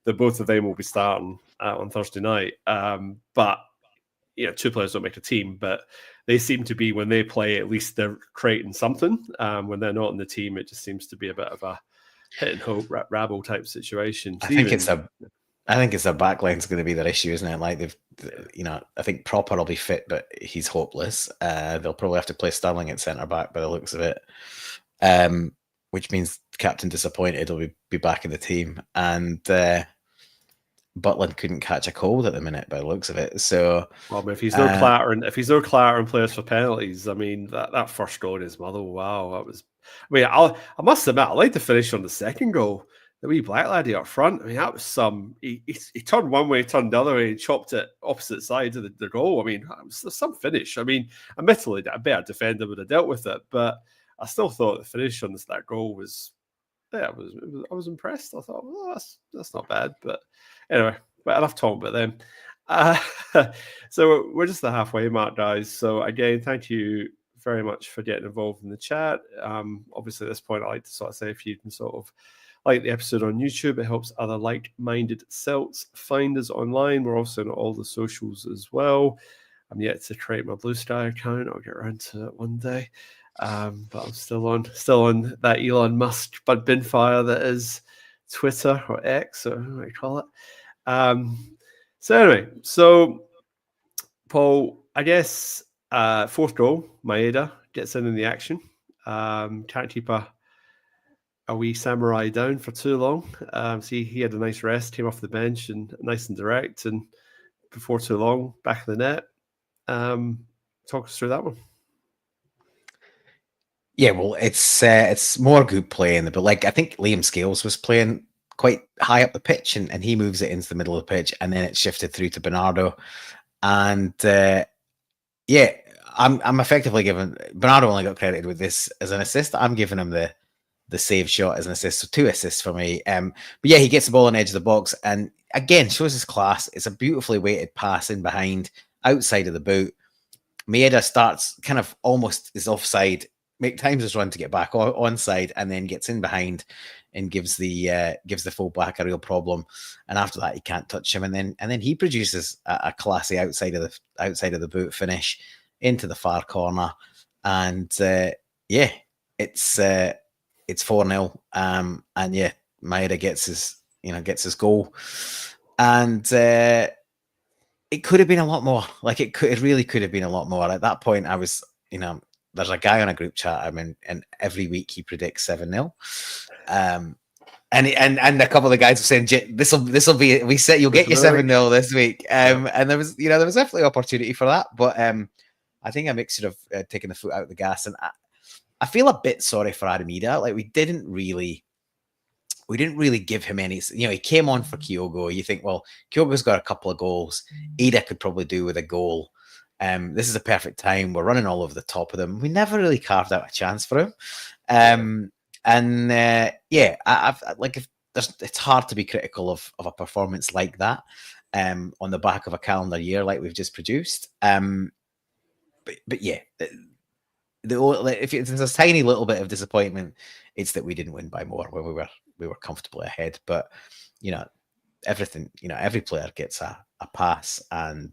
that both of them will be starting on Thursday night. But two players don't make a team, but they seem to be, when they play, at least they're creating something. When they're not in the team, it just seems to be a bit of a hit and hope rabble type situation. I think it's their backline's going to be their issue, isn't it? Like I think Proper will be fit, but he's hopeless. They'll probably have to play Sterling at centre back by the looks of it, which means Captain Disappointed will be back in the team, and Butland couldn't catch a cold at the minute by the looks of it. So, well, if he's no clattering players for penalties, I mean that first goal in his mother, wow, that was. I mean, I must admit, I like the finish on the second goal. The wee black laddie up front. I mean, that was some. He turned one way, turned the other way, and chopped it opposite sides of the goal. I mean, it was some finish. I mean, admittedly, a better defender would have dealt with it, but I still thought the finish on that goal was. Yeah, I was impressed. I thought, well, that's not bad. But anyway, but enough talking about them. So we're just the halfway mark, guys. So again, thank you very much for getting involved in the chat. Obviously, at this point, I like to sort of say, if you can sort of like the episode on YouTube, it helps other like-minded Celts find us online. We're also on all the socials as well. I'm yet to create my Blue Sky account. I'll get around to it one day. But I'm still on that Elon Musk Bud bin fire that is Twitter or X, or what you call it. So anyway, Paul, I guess fourth goal, Maeda gets in the action. Can't keep a wee samurai down for too long. See, he had a nice rest, came off the bench and nice and direct, and before too long, back of the net. Talk us through that one. Yeah, well, it's more good playing, but like I think Liam Scales was playing quite high up the pitch, and he moves it into the middle of the pitch, and then it's shifted through to Bernardo, and yeah, I'm effectively giving Bernardo only got credited with this as an assist. I'm giving him the save shot as an assist, so 2 assists for me. But yeah, he gets the ball on the edge of the box, and again shows his class. It's a beautifully weighted pass in behind, outside of the boot. Maeda starts kind of almost is offside. Make times his run to get back onside, and then gets in behind and gives the fullback a real problem. And after that, he can't touch him. And then he produces a classy outside of the boot finish into the far corner. And yeah, it's 4-0. And yeah, Maeda gets his goal. And it could have been a lot more. Like it really could have been a lot more. At that point, I was, there's a guy on a group chat I'm in, and every week he predicts 7-0. And a couple of the guys were saying, "This will be we said you'll get your 7-0 this week." And there was definitely opportunity for that, but I think a mixture of taking the foot out of the gas, and I feel a bit sorry for Armida. Like we didn't really give him any. He came on for Kyogo. You think, well, Kyogo's got a couple of goals. Ada could probably do with a goal. This is a perfect time. We're running all over the top of them. We never really carved out a chance for him. Yeah, I've like it's hard to be critical of a performance like that on the back of a calendar year like we've just produced. But yeah, if there's a tiny little bit of disappointment, it's that we didn't win by more when we were comfortably ahead. But everything, every player gets a pass, and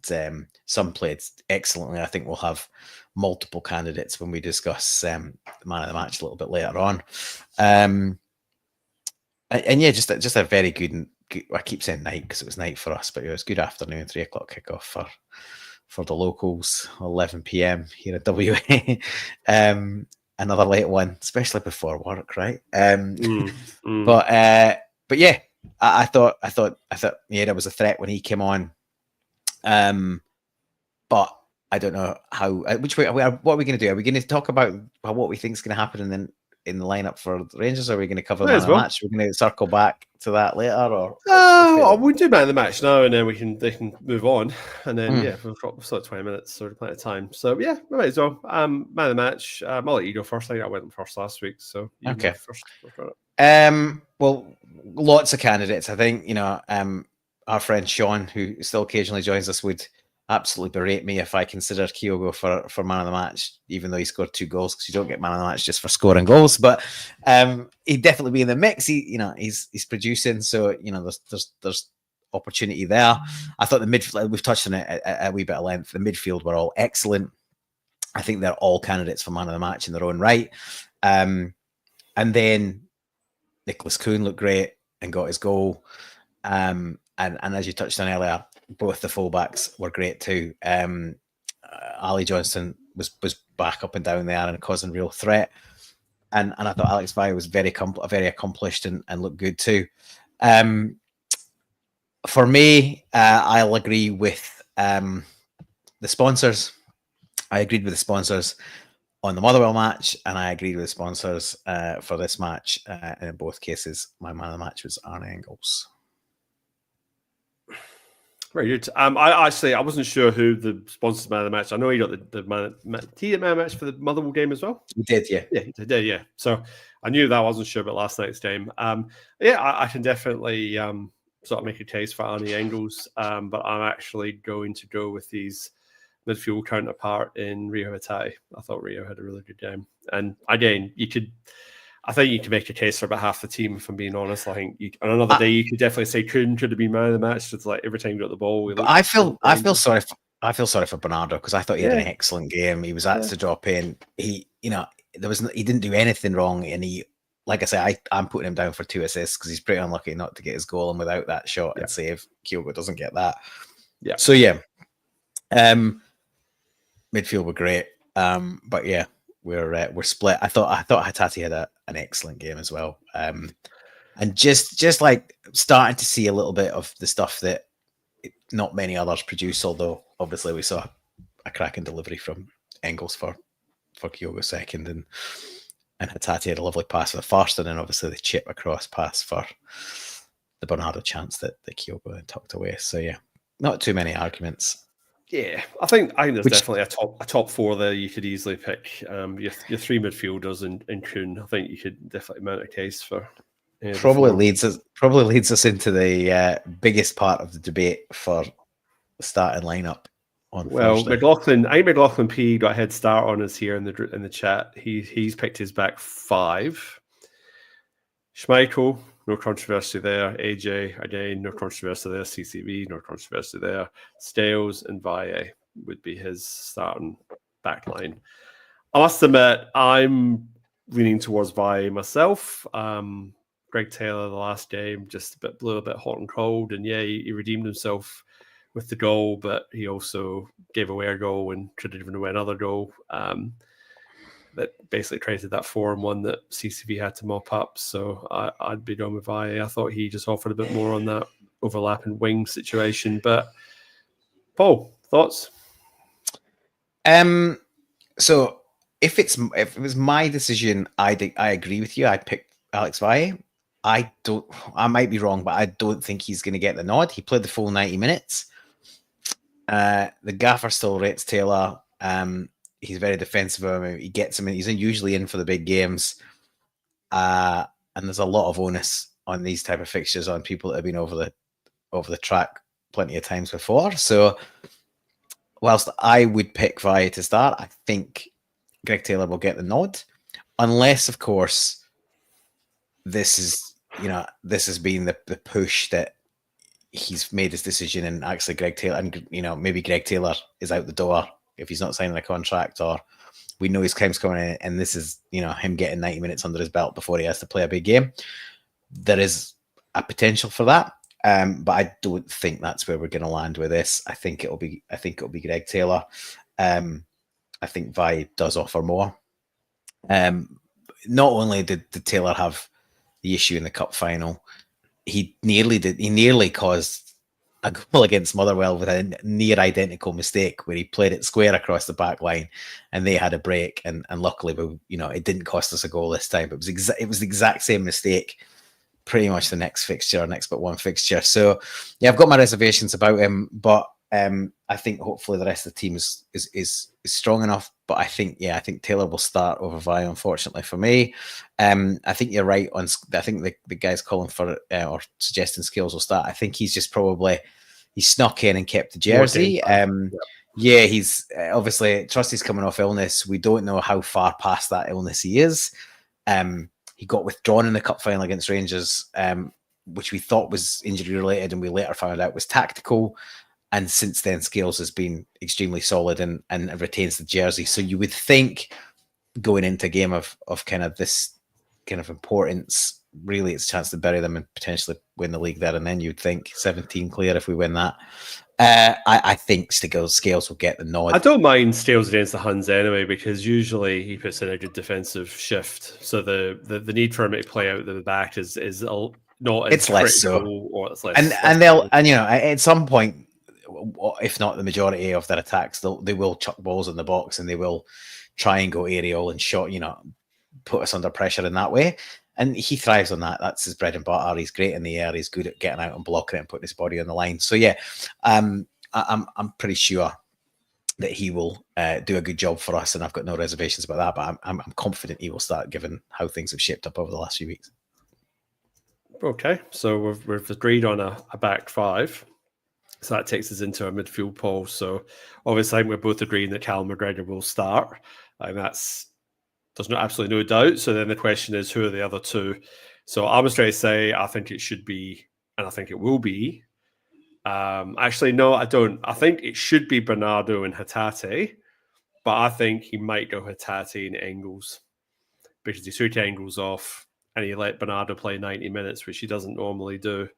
some played excellently. I think we'll have multiple candidates when we discuss the man of the match a little bit later on. And yeah, just a very good I keep saying night because it was night for us, but it was good afternoon, 3 o'clock kickoff for the locals, 11 p.m. here at WA. Another late one, especially before work, right? But yeah, I thought yeah, there was a threat when he came on. But I don't know how. Which way? What are we going to do? Are we going to talk about what we think is going to happen in the lineup for the Rangers? Or are we going to cover the match? We're going to circle back to that later, or I would do man of the match now, and then they can move on, and then we've got 20 minutes, so plenty of time. So yeah, we might as well. Man of the match. I'll let you go first. I think I went first last week, so you okay. First. Well, lots of candidates. I think our friend Sean, who still occasionally joins us, would absolutely berate me if I consider Kyogo for man of the match, even though he scored 2 goals, because you don't get man of the match just for scoring goals. But he'd definitely be in the mix. He's producing, so there's opportunity there. I thought the midfield, we've touched on it a wee bit of length. The midfield were all excellent. I think they're all candidates for man of the match in their own right. And then Nicholas Kuhn looked great and got his goal. And as you touched on earlier, both the fullbacks were great too. Ali Johnston was back up and down there and causing real threat. And I thought Alex Valle was very accomplished and looked good too. For me, I'll agree with the sponsors. I agreed with the sponsors on the Motherwell match, and I agreed with the sponsors for this match. And in both cases, my man of the match was Arne Engels. Very good. I wasn't sure who the sponsors man of the match. I know he got the man of the match for the Motherwell game as well. He did, yeah. Yeah, he did, yeah. So I knew that. I wasn't sure about last night's game. I can definitely sort of make a case for Arne Engels, but I'm actually going to go with his midfield counterpart in Rio Hatate. I thought Rio had a really good game, and again, I think you can make a case for about half the team, if I'm being honest. I think on another day, you could definitely say Kuhn could have been man of the match. It's like every time you got the ball. I feel sorry for Bernardo, because I thought he had an excellent game. He was asked to drop in. He didn't do anything wrong, and he, like I say, I'm putting him down for 2 assists because he's pretty unlucky not to get his goal, and without that shot and save, Kyogo doesn't get that. Yeah. So yeah, midfield were great, but yeah. We're split. I thought Hatate had an excellent game as well, and just like starting to see a little bit of the stuff that not many others produce. Although obviously we saw a cracking delivery from Engels for Kyogo second, and Hatate had a lovely pass for the first, and then obviously the chip across pass for the Bernardo chance that Kyogo had tucked away. So yeah, not too many arguments. Yeah, I think there's definitely a top 4 there you could easily pick. Your 3 midfielders and Kuhn. I think you could definitely mount a case for. Probably leads us into the biggest part of the debate for the starting lineup on Thursday. McLaughlin P got a head start on us here in the chat. He's picked his back 5. Schmeichel, no controversy there. AJ, again, no controversy there. CCV, no controversy there. Stales and Valle would be his starting back line. I must admit, I'm leaning towards Valle myself. Greg Taylor, the last game, just blew a bit hot and cold. And yeah, he redeemed himself with the goal, but he also gave away a goal and could have given away another goal. That basically created that 4-1 that CCV had to mop up. So I'd be going with Valle. I thought he just offered a bit more on that overlapping wing situation. But Paul, thoughts? So if it was my decision, I agree with you. I'd pick Alex Valle. I might be wrong, but I don't think he's going to get the nod. He played the full 90 minutes. The gaffer still rates Taylor. He's very defensive of him. He gets him in. He's usually in for the big games. And there's a lot of onus on these type of fixtures on people that have been over the track plenty of times before. So whilst I would pick Valle to start, I think Greg Taylor will get the nod. Unless, of course, this has been the push that he's made his decision, and actually Greg Taylor, and maybe Greg Taylor is out the door if he's not signing a contract, or we know his time's coming in, and this is him getting 90 minutes under his belt before he has to play a big game. There is a potential for that. But I don't think that's where we're going to land with this. I think it'll be Greg Taylor. I think Vi does offer more. Not only did Taylor have the issue in the cup final, he nearly caused a goal against Motherwell with a near identical mistake where he played it square across the back line and they had a break, and luckily it didn't cost us a goal this time. It was the exact same mistake pretty much the next but one fixture. So yeah, I've got my reservations about him, but I think hopefully the rest of the team is strong enough. But I think Taylor will start over Vi, unfortunately for me. I think you're right on. I think the guys calling for or suggesting Scales will start. I think he's just probably snuck in and kept the jersey. Yeah, he's obviously Trusty's coming off illness. We don't know how far past that illness he is. He got withdrawn in the cup final against Rangers, which we thought was injury related, and we later found out was tactical. And since then, Scales has been extremely solid and retains the jersey. So you would think going into a game of kind of this kind of importance, really it's a chance to bury them and potentially win the league there. And then you'd think 17 clear if we win that. I think Scales will get the nod. I don't mind Scales against the Huns anyway, because usually he puts in a good defensive shift. So the need for him to play out the back is not as less so, or it's less. And they'll at some point, if not the majority of their attacks, they will chuck balls in the box and they will try and go aerial and shot, put us under pressure in that way. And he thrives on that. That's his bread and butter. He's great in the air. He's good at getting out and blocking it and putting his body on the line. So yeah, I'm pretty sure that he will do a good job for us, and I've got no reservations about that. But I'm confident he will start, given how things have shaped up over the last few weeks. Okay, so we've agreed on a back five. So that takes us into a midfield poll. So obviously we're both agreeing that Callum McGregor will start. And there's absolutely no doubt. So then the question is, who are the other two? So I'm straight to say I think it should be, and I think it will be. Actually, no, I don't. I think it should be Bernardo and Hatate, but I think he might go Hatate and Engels because he took Engels off and he let Bernardo play 90 minutes, which he doesn't normally do.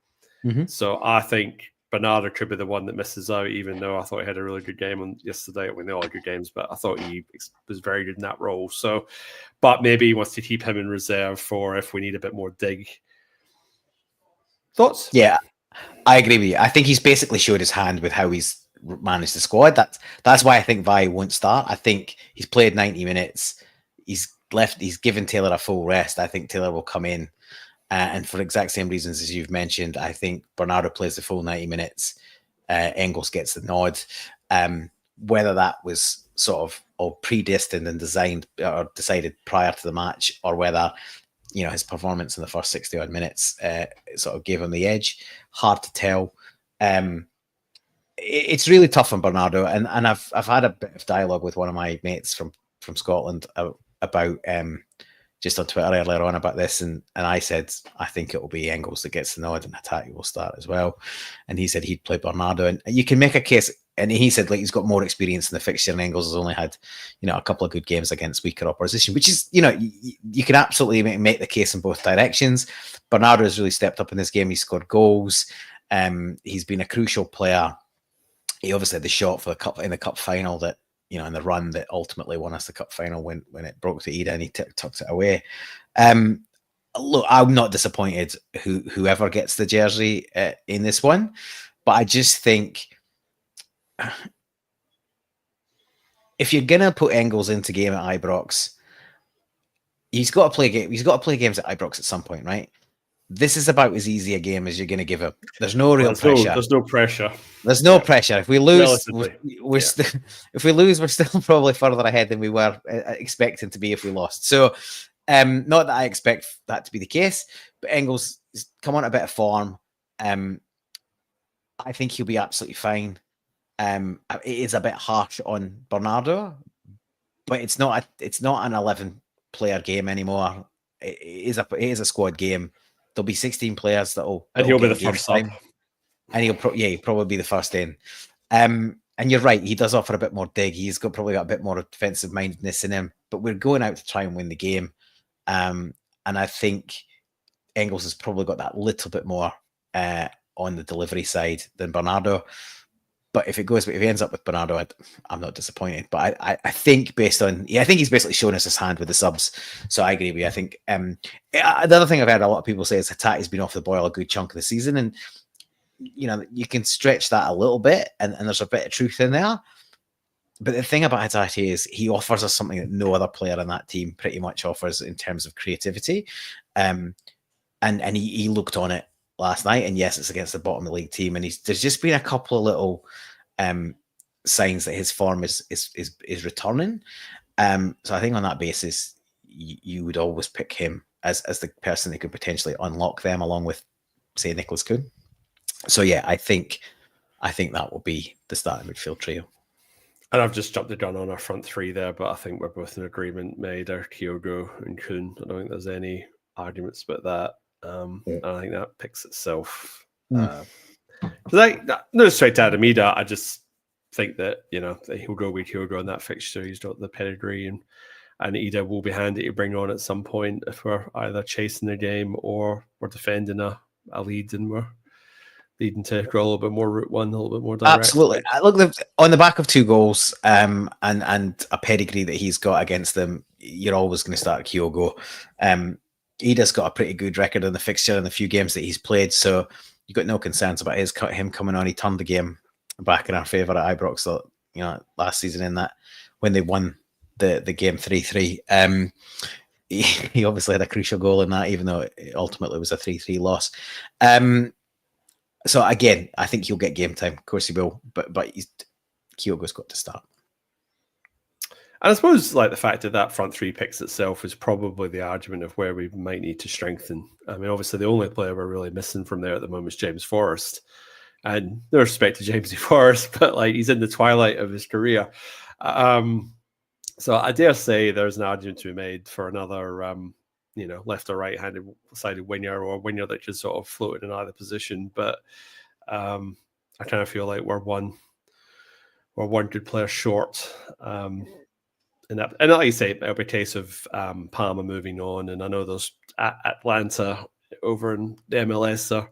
Mm-hmm. So I think Bernardo could be the one that misses out, even though I thought he had a really good game on yesterday. I mean, they all had good games, but I thought he was very good in that role. So, but maybe he wants to keep him in reserve for if we need a bit more dig. Thoughts? Yeah, I agree with you. I think he's basically showed his hand with how he's managed the squad. That's why I think Vi won't start. I think he's played 90 minutes. He's given Taylor a full rest. I think Taylor will come in. And for the exact same reasons as you've mentioned, I think Bernardo plays the full 90 minutes. Engels gets the nod. Whether that was sort of all predestined and designed or decided prior to the match, or whether his performance in the first 60-odd minutes sort of gave him the edge, hard to tell. It's really tough on Bernardo, and I've had a bit of dialogue with one of my mates from Scotland about. Just on Twitter earlier on about this, and I said I think it will be Engels that gets the nod and Hatate will start as well. And he said he'd play Bernardo, and you can make a case. And he said he's got more experience in the fixture, and Engels has only had a couple of good games against weaker opposition, which is you can absolutely make the case in both directions. Bernardo has really stepped up in this game. He scored goals. He's been a crucial player. He obviously had the shot for the cup final that. In the run that ultimately won us the cup final when it broke to Ida and he tucked it away. Look, I'm not disappointed whoever gets the jersey in this one, but I just think if you're gonna put Engels into game at Ibrox, he's got to play games at Ibrox at some point, right? This is about as easy a game as you're going to give him. There's no real pressure. There's no pressure. There's no pressure. If we lose, we're still probably further ahead than we were expecting to be if we lost. So, not that I expect that to be the case, but Engels has come on a bit of form. I think he'll be absolutely fine. It is a bit harsh on Bernardo, but it's not an 11-player game anymore. It is a squad game. There'll be 16 players that'll he'll be the first time, and he'll probably be the first in. And you're right, he does offer a bit more dig. He's probably got a bit more defensive mindedness in him. But we're going out to try and win the game, and I think Engels has probably got that little bit more on the delivery side than Bernardo. But if he ends up with Bernardo, I'm not disappointed. But I think I think he's basically shown us his hand with the subs. So I agree with you. I think the other thing I've heard a lot of people say is Hatate's been off the boil a good chunk of the season, and you can stretch that a little bit, and there's a bit of truth in there. But the thing about Hatate is he offers us something that no other player on that team pretty much offers in terms of creativity. And he looked on it last night, and yes, it's against the bottom of the league team, and there's just been a couple of little signs that his form is returning. So I think on that basis, you would always pick him as the person that could potentially unlock them, along with, say, Nicholas Kuhn. So yeah, I think that will be the starting midfield trio. And I've just jumped the gun on our front three there, but I think we're both in agreement. Maida, Kyogo, and Kuhn. I don't think there's any arguments about that. And I think that picks itself. No straight to Adamida. I just think that he'll go with Kyogo in that fixture. He's got the pedigree, and Ida will be handy to bring on at some point if we're either chasing the game or we're defending a lead and we're leading to go a little bit more route one, a little bit more direct. Absolutely. Look, on the back of 2 goals and a pedigree that he's got against them, you're always going to start Kyogo. Ida's got a pretty good record in the fixture in the few games that he's played, so you've got no concerns about him coming on. He turned the game back in our favour at Ibrox, last season in that when they won the game 3-3. He obviously had a crucial goal in that, even though it ultimately was a 3-3 loss. So again, I think he'll get game time. Of course he will, but Kyogo's got to start. And I suppose the fact that front three picks itself is probably the argument of where we might need to strengthen. I mean, obviously the only player we're really missing from there at the moment is James Forrest. And no respect to Jamesy Forrest, but he's in the twilight of his career. So I dare say there's an argument to be made for another left or right-handed sided winger, or a winger that just sort of floated in either position. But I kind of feel like we're one good player short. And like you say, it'll be a case of Palmer moving on. And I know those Atlanta over in the MLS are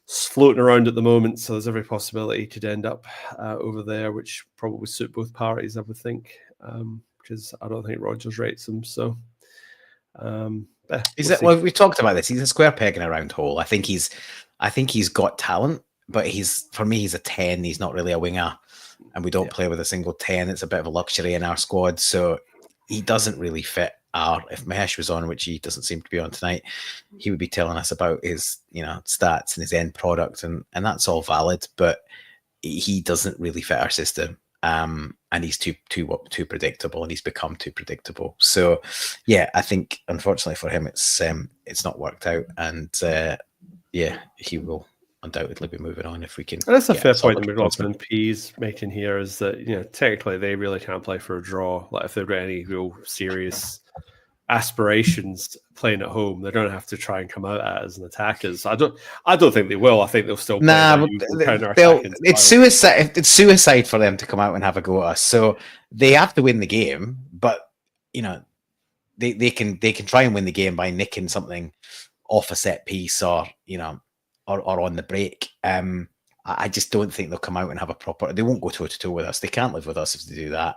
floating around at the moment, so there's every possibility he could end up over there, which probably would suit both parties, I would think, because I don't think Rodgers rates him. So, well, we talked about this. He's a square peg in a round hole. I think he's got talent, but for me, he's a 10. He's not really a winger. And we don't play with a single 10. It's a bit of a luxury in our squad. So he doesn't really fit if Mahesh was on, which he doesn't seem to be on tonight, he would be telling us about his, stats and his end product. And that's all valid, but he doesn't really fit our system. And he's too predictable, and he's become too predictable. So yeah, I think unfortunately for him, it's not worked out. And he will undoubtedly be moving on if we can. And that's a fair point that McLaughlin and P's making here, is that technically they really can't play for a draw. If they've got any real serious aspirations playing at home, they're going to have to try and come out as an attackers. I don't think they will. I think they'll still play. It's suicide. It's suicide for them to come out and have a go at us. So they have to win the game, but they can try and win the game by nicking something off a set piece or on the break. I just don't think they'll come out and have a proper. They won't go toe to toe with us. They can't live with us if they do that.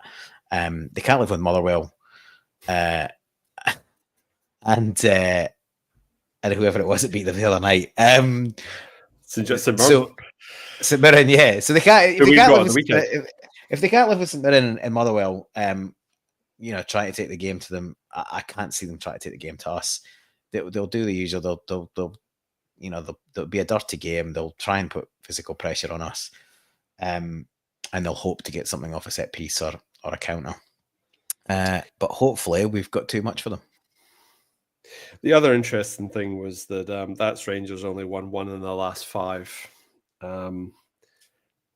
They can't live with Motherwell, and whoever it was that beat them the other night. St Mirren, yeah. So they can't. If they can't live with St Mirren and Motherwell, trying to take the game to them, I can't see them trying to take the game to us. They'll do the usual. There'll be a dirty game. They'll try and put physical pressure on us, and they'll hope to get something off a set piece or a counter. But hopefully, we've got too much for them. The other interesting thing was that that's Rangers only won 1 in the last 5.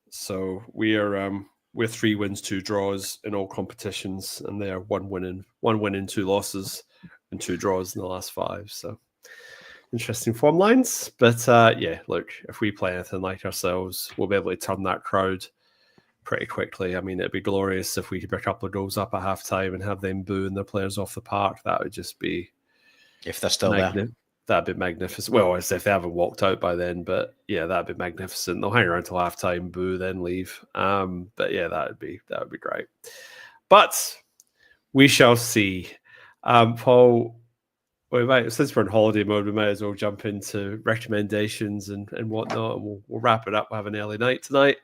So we're 3 wins, 2 draws in all competitions, and they are 1 win, 2 losses, and 2 draws in the last 5. So interesting form lines. But look, if we play anything like ourselves, we'll be able to turn that crowd pretty quickly. I mean, it'd be glorious if we could pick a couple of goals up at half time and have them booing their players off the park. That would just be, if they're still there. that'd be magnificent. Well, as if they haven't walked out by then, but yeah, that'd be magnificent. They'll hang around till halftime, boo, then leave. But yeah, that would be great. But we shall see. Paul, since we're in holiday mode, we might as well jump into recommendations and whatnot, and we'll wrap it up. We'll have an early night tonight.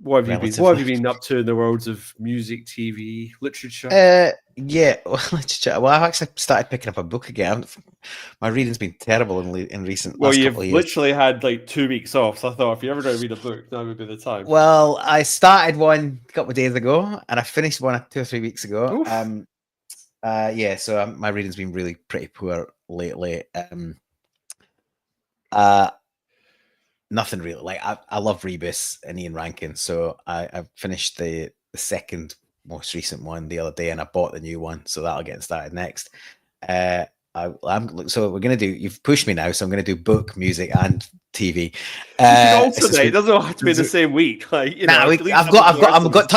What have you been up to in the worlds of music, TV, literature? Yeah, literature. Well, I've actually started picking up a book again. My reading's been terrible in recent. Well, last you've couple of years. literally had like 2 weeks off, so I thought if you're ever going to read a book, now would be the time. Well, I started one a couple of days ago, and I finished one 2 or 3 weeks ago. Oof. Yeah, so my reading's been really pretty poor lately. Nothing really. Like I love Rebus and Ian Rankin, so I finished the second most recent one the other day, and I bought the new one, so that'll get started next. So we're gonna do. You've pushed me now, so I'm gonna do book, music, and TV. You can alternate. It doesn't have to be in the same week. Like I've got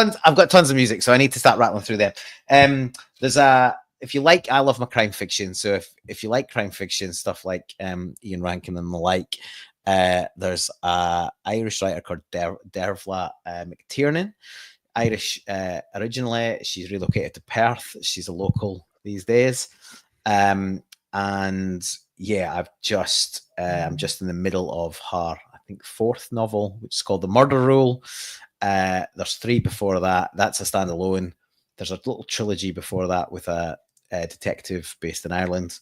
tons of music, so I need to start rattling through them. If you like, I love my crime fiction. So if you like crime fiction stuff like Ian Rankin and the like. There's a Irish writer called Dervla McTiernan. Irish originally. She's relocated to Perth. She's a local these days. And yeah, I'm just in the middle of her, I think, fourth novel, which is called The Murder Rule. There's 3 before that. That's a standalone. There's a little trilogy before that with a detective based in Ireland.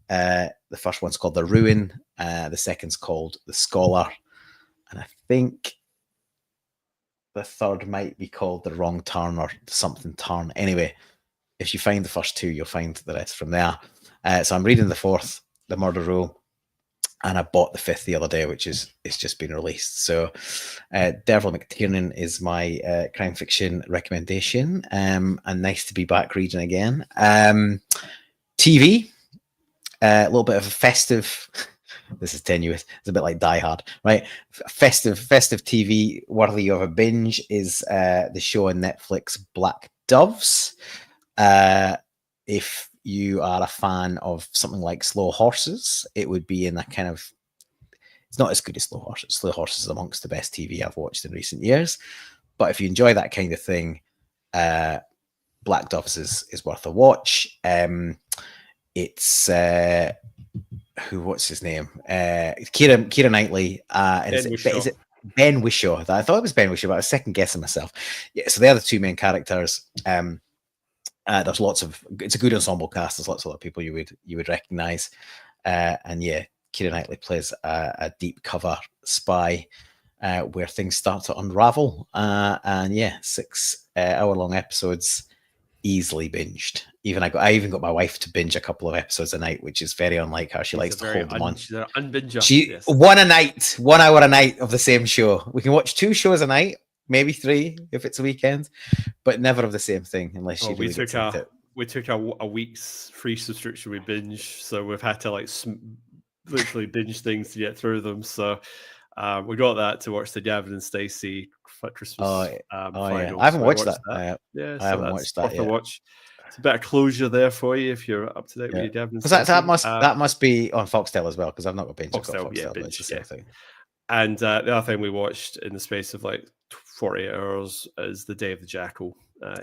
The first one's called The Ruin. The second's called The Scholar. And I think the third might be called The Wrong Turn or something Turn. Anyway, if you find the first 2, you'll find the rest from there. So I'm reading the 4th, The Murder Rule. And I bought the 5th the other day, it's just been released. So Dervla McTiernan is my crime fiction recommendation. And nice to be back reading again. TV. A little bit of a festive. This is tenuous. It's a bit like Die Hard, right? Festive TV worthy of a binge is the show on Netflix Black Doves. If you are a fan of something like Slow Horses, it would be in that kind of. It's not as good as Slow Horses. Slow Horses is amongst the best TV I've watched in recent years. But if you enjoy that kind of thing, Black Doves is worth a watch. It's what's his name? Keira Knightley. And is it Ben Whishaw? I thought it was Ben Whishaw, but I was second guessing myself. Yeah, so they're the 2 main characters. There's it's a good ensemble cast. There's lots of other people you would recognize. And yeah, Keira Knightley plays a deep cover spy where things start to unravel. And yeah, 6 hour-long episodes. Easily binged. I even got my wife to binge a couple of episodes a night, which is very unlike her. She likes to hold them on. Yes. 1 hour a night of the same show. We can watch 2 shows a night, maybe 3 if it's a weekend, but never of the same thing unless she really gets into it. We took a week's free subscription with binge, so we've had to literally binge things to get through them. So we got that to watch the Gavin and Stacey Christmas final. Yeah. I haven't watched that. Yeah, I haven't watched that yet. Watch. It's a bit of closure there for you if you're up to date with your Gavin and Stacey. That must be on Foxtel as well, because I've not got binge. Foxtel, yeah, binge, it's the same thing. And the other thing we watched in the space of 48 hours is The Day of the Jackal,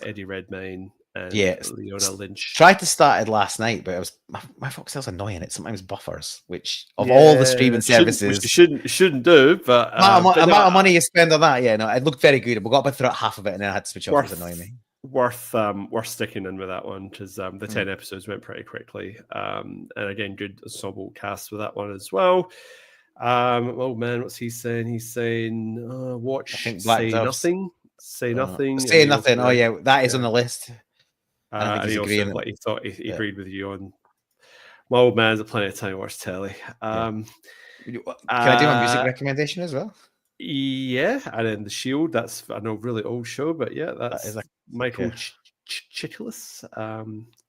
Eddie Redmayne and Leona Lynch. Tried to start it last night, but it was my Foxtel's annoying. It sometimes buffers, which of all the streaming services shouldn't do. But amount of money you spend on that, it looked very good. We got about through half of it, and then I had to switch off. It was annoying me. Worth sticking in with that one because the 10 episodes went pretty quickly. And again, good ensemble cast with that one as well. Oh man, what's he saying? He's saying watch Say Nothing. Say Nothing. Say Nothing. Oh yeah, that is on the list. And he also he thought he agreed with you on my old man's plenty of time to watch telly. Can I do my music recommendation as well? Yeah, and then The Shield. That's I know really old show, but yeah, that is Michael Chiklis.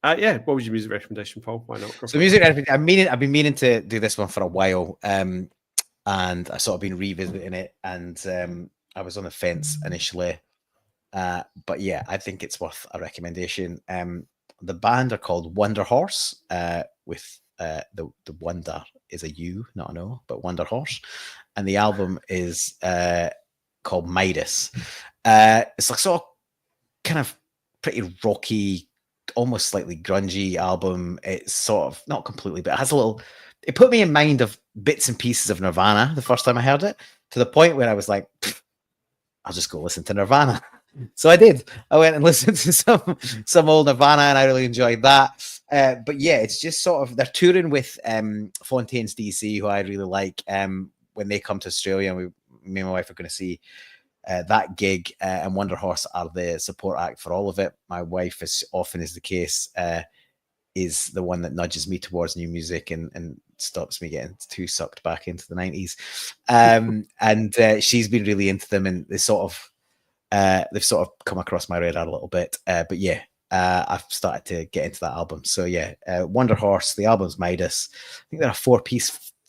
Yeah, what was your music recommendation, Paul? Why not? So music recommendation. I've been meaning to do this one for a while, and I sort of been revisiting it, and I was on the fence initially. But yeah, I think it's worth a recommendation. The band are called Wonder Horse, with the Wonder is a U, not an O, but Wonder Horse, and the album is called Midas. It's like sort of kind of pretty rocky, almost slightly grungy album. It's sort of not completely, but it has a little. It put me in mind of bits and pieces of Nirvana the first time I heard it, to the point where I was like, I'll just go listen to Nirvana. So I did. I went and listened to some old Nirvana, and I really enjoyed that. But yeah, it's just sort of, they're touring with Fontaines DC, who I really like. When they come to Australia, and me and my wife are going to see that gig, and Wonder Horse are the support act for all of it. My wife, as often is the case, is the one that nudges me towards new music and stops me getting too sucked back into the 90s. And she's been really into them, and they've sort of come across my radar a little bit. But yeah, I've started to get into that album. So yeah, Wonder Horse, the album's Midas. I think they're a 4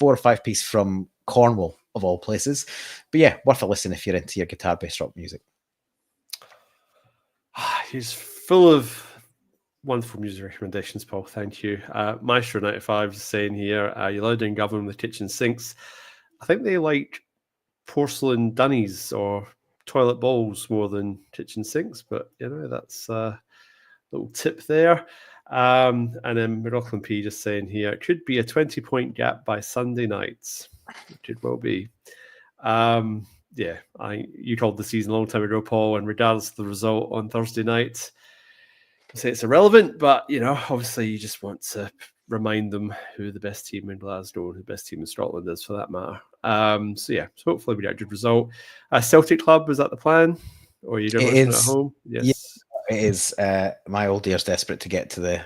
or 5 piece from Cornwall, of all places. But yeah, worth a listen if you're into your guitar-based rock music. He's full of wonderful music recommendations, Paul. Thank you. Maestro95 is saying here, you allowed in govern with kitchen sinks. I think they like porcelain dunnies or toilet bowls more than kitchen sinks, but that's a little tip there. And then Moroccan P just saying here, it could be a 20-point gap by Sunday nights. It could well be. Yeah, you called the season a long time ago, Paul, and regardless of the result on Thursday night, I say it's irrelevant, but obviously you just want to remind them who the best team in Glasgow and who the best team in Scotland is, for that matter. So hopefully we get a good result. Celtic Club, is that the plan? Or are you doing it at home? Yes. Yeah, it is. My old dear's desperate to get to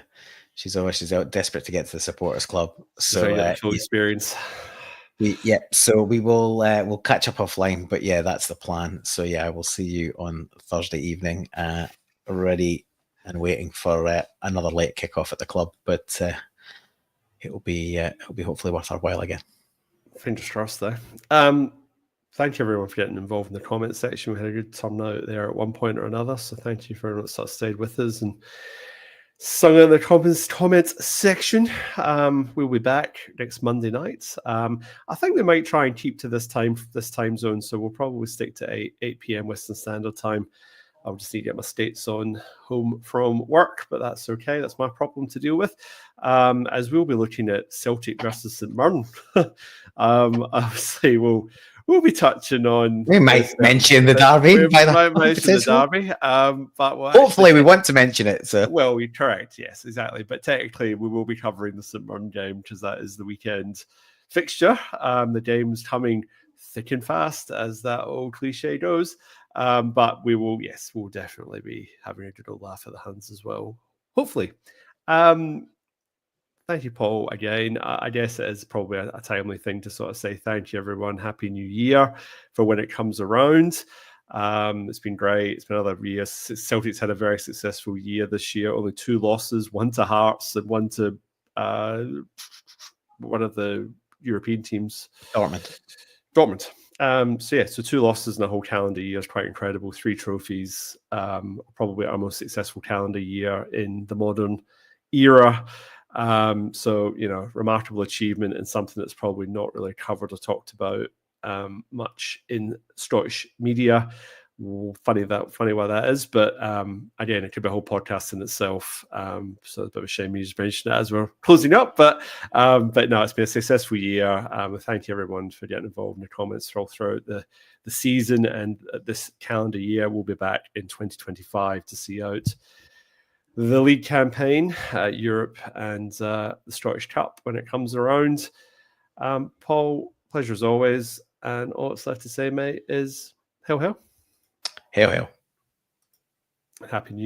she's out desperate to get to the supporters club. So full experience. So we will we'll catch up offline, but yeah, that's the plan. So yeah, I will see you on Thursday evening, ready and waiting for another late kickoff at the club, but it'll be hopefully worth our while again. Fingers crossed there. Thank you everyone for getting involved in the comment section. We had a good turnout there at one point or another, so thank you for everyone that stayed with us and sung in the comments section. We'll be back next Monday night. I think they might try and keep to this time zone, so we'll probably stick to 8 p.m. Western Standard Time. I'll just need to get my skates on home from work, but that's okay. That's my problem to deal with. As we'll be looking at Celtic versus St Mirren. Obviously, we'll be touching on. We might mention the derby. We might mention the derby, but hopefully we want to mention it. So we're correct. Yes, exactly. But technically, we will be covering the St Mirren game because that is the weekend fixture. The game's coming thick and fast, as that old cliche goes. But we'll definitely be having a good old laugh at the Huns as well, hopefully. Thank you, Paul, again. I guess it is probably a timely thing to sort of say thank you, everyone. Happy New Year for when it comes around. It's been great. It's been another year. Celtic's had a very successful year this year. Only 2 losses, one to Hearts and one to one of the European teams. Dortmund. So 2 losses in the whole calendar year is quite incredible. 3 trophies, probably our most successful calendar year in the modern era. Remarkable achievement and something that's probably not really covered or talked about much in Scottish media. Funny why that is, but again, it could be a whole podcast in itself. So it's a bit of a shame you just mentioned it as we're closing up, but no, it's been a successful year. Thank you everyone for getting involved in the comments all throughout the season and this calendar year. We'll be back in 2025 to see out the league campaign, Europe, and the Scottish Cup when it comes around. Paul, pleasure as always, and all that's left to say, mate, is hail, hail. Hail, hail. Happy New Year.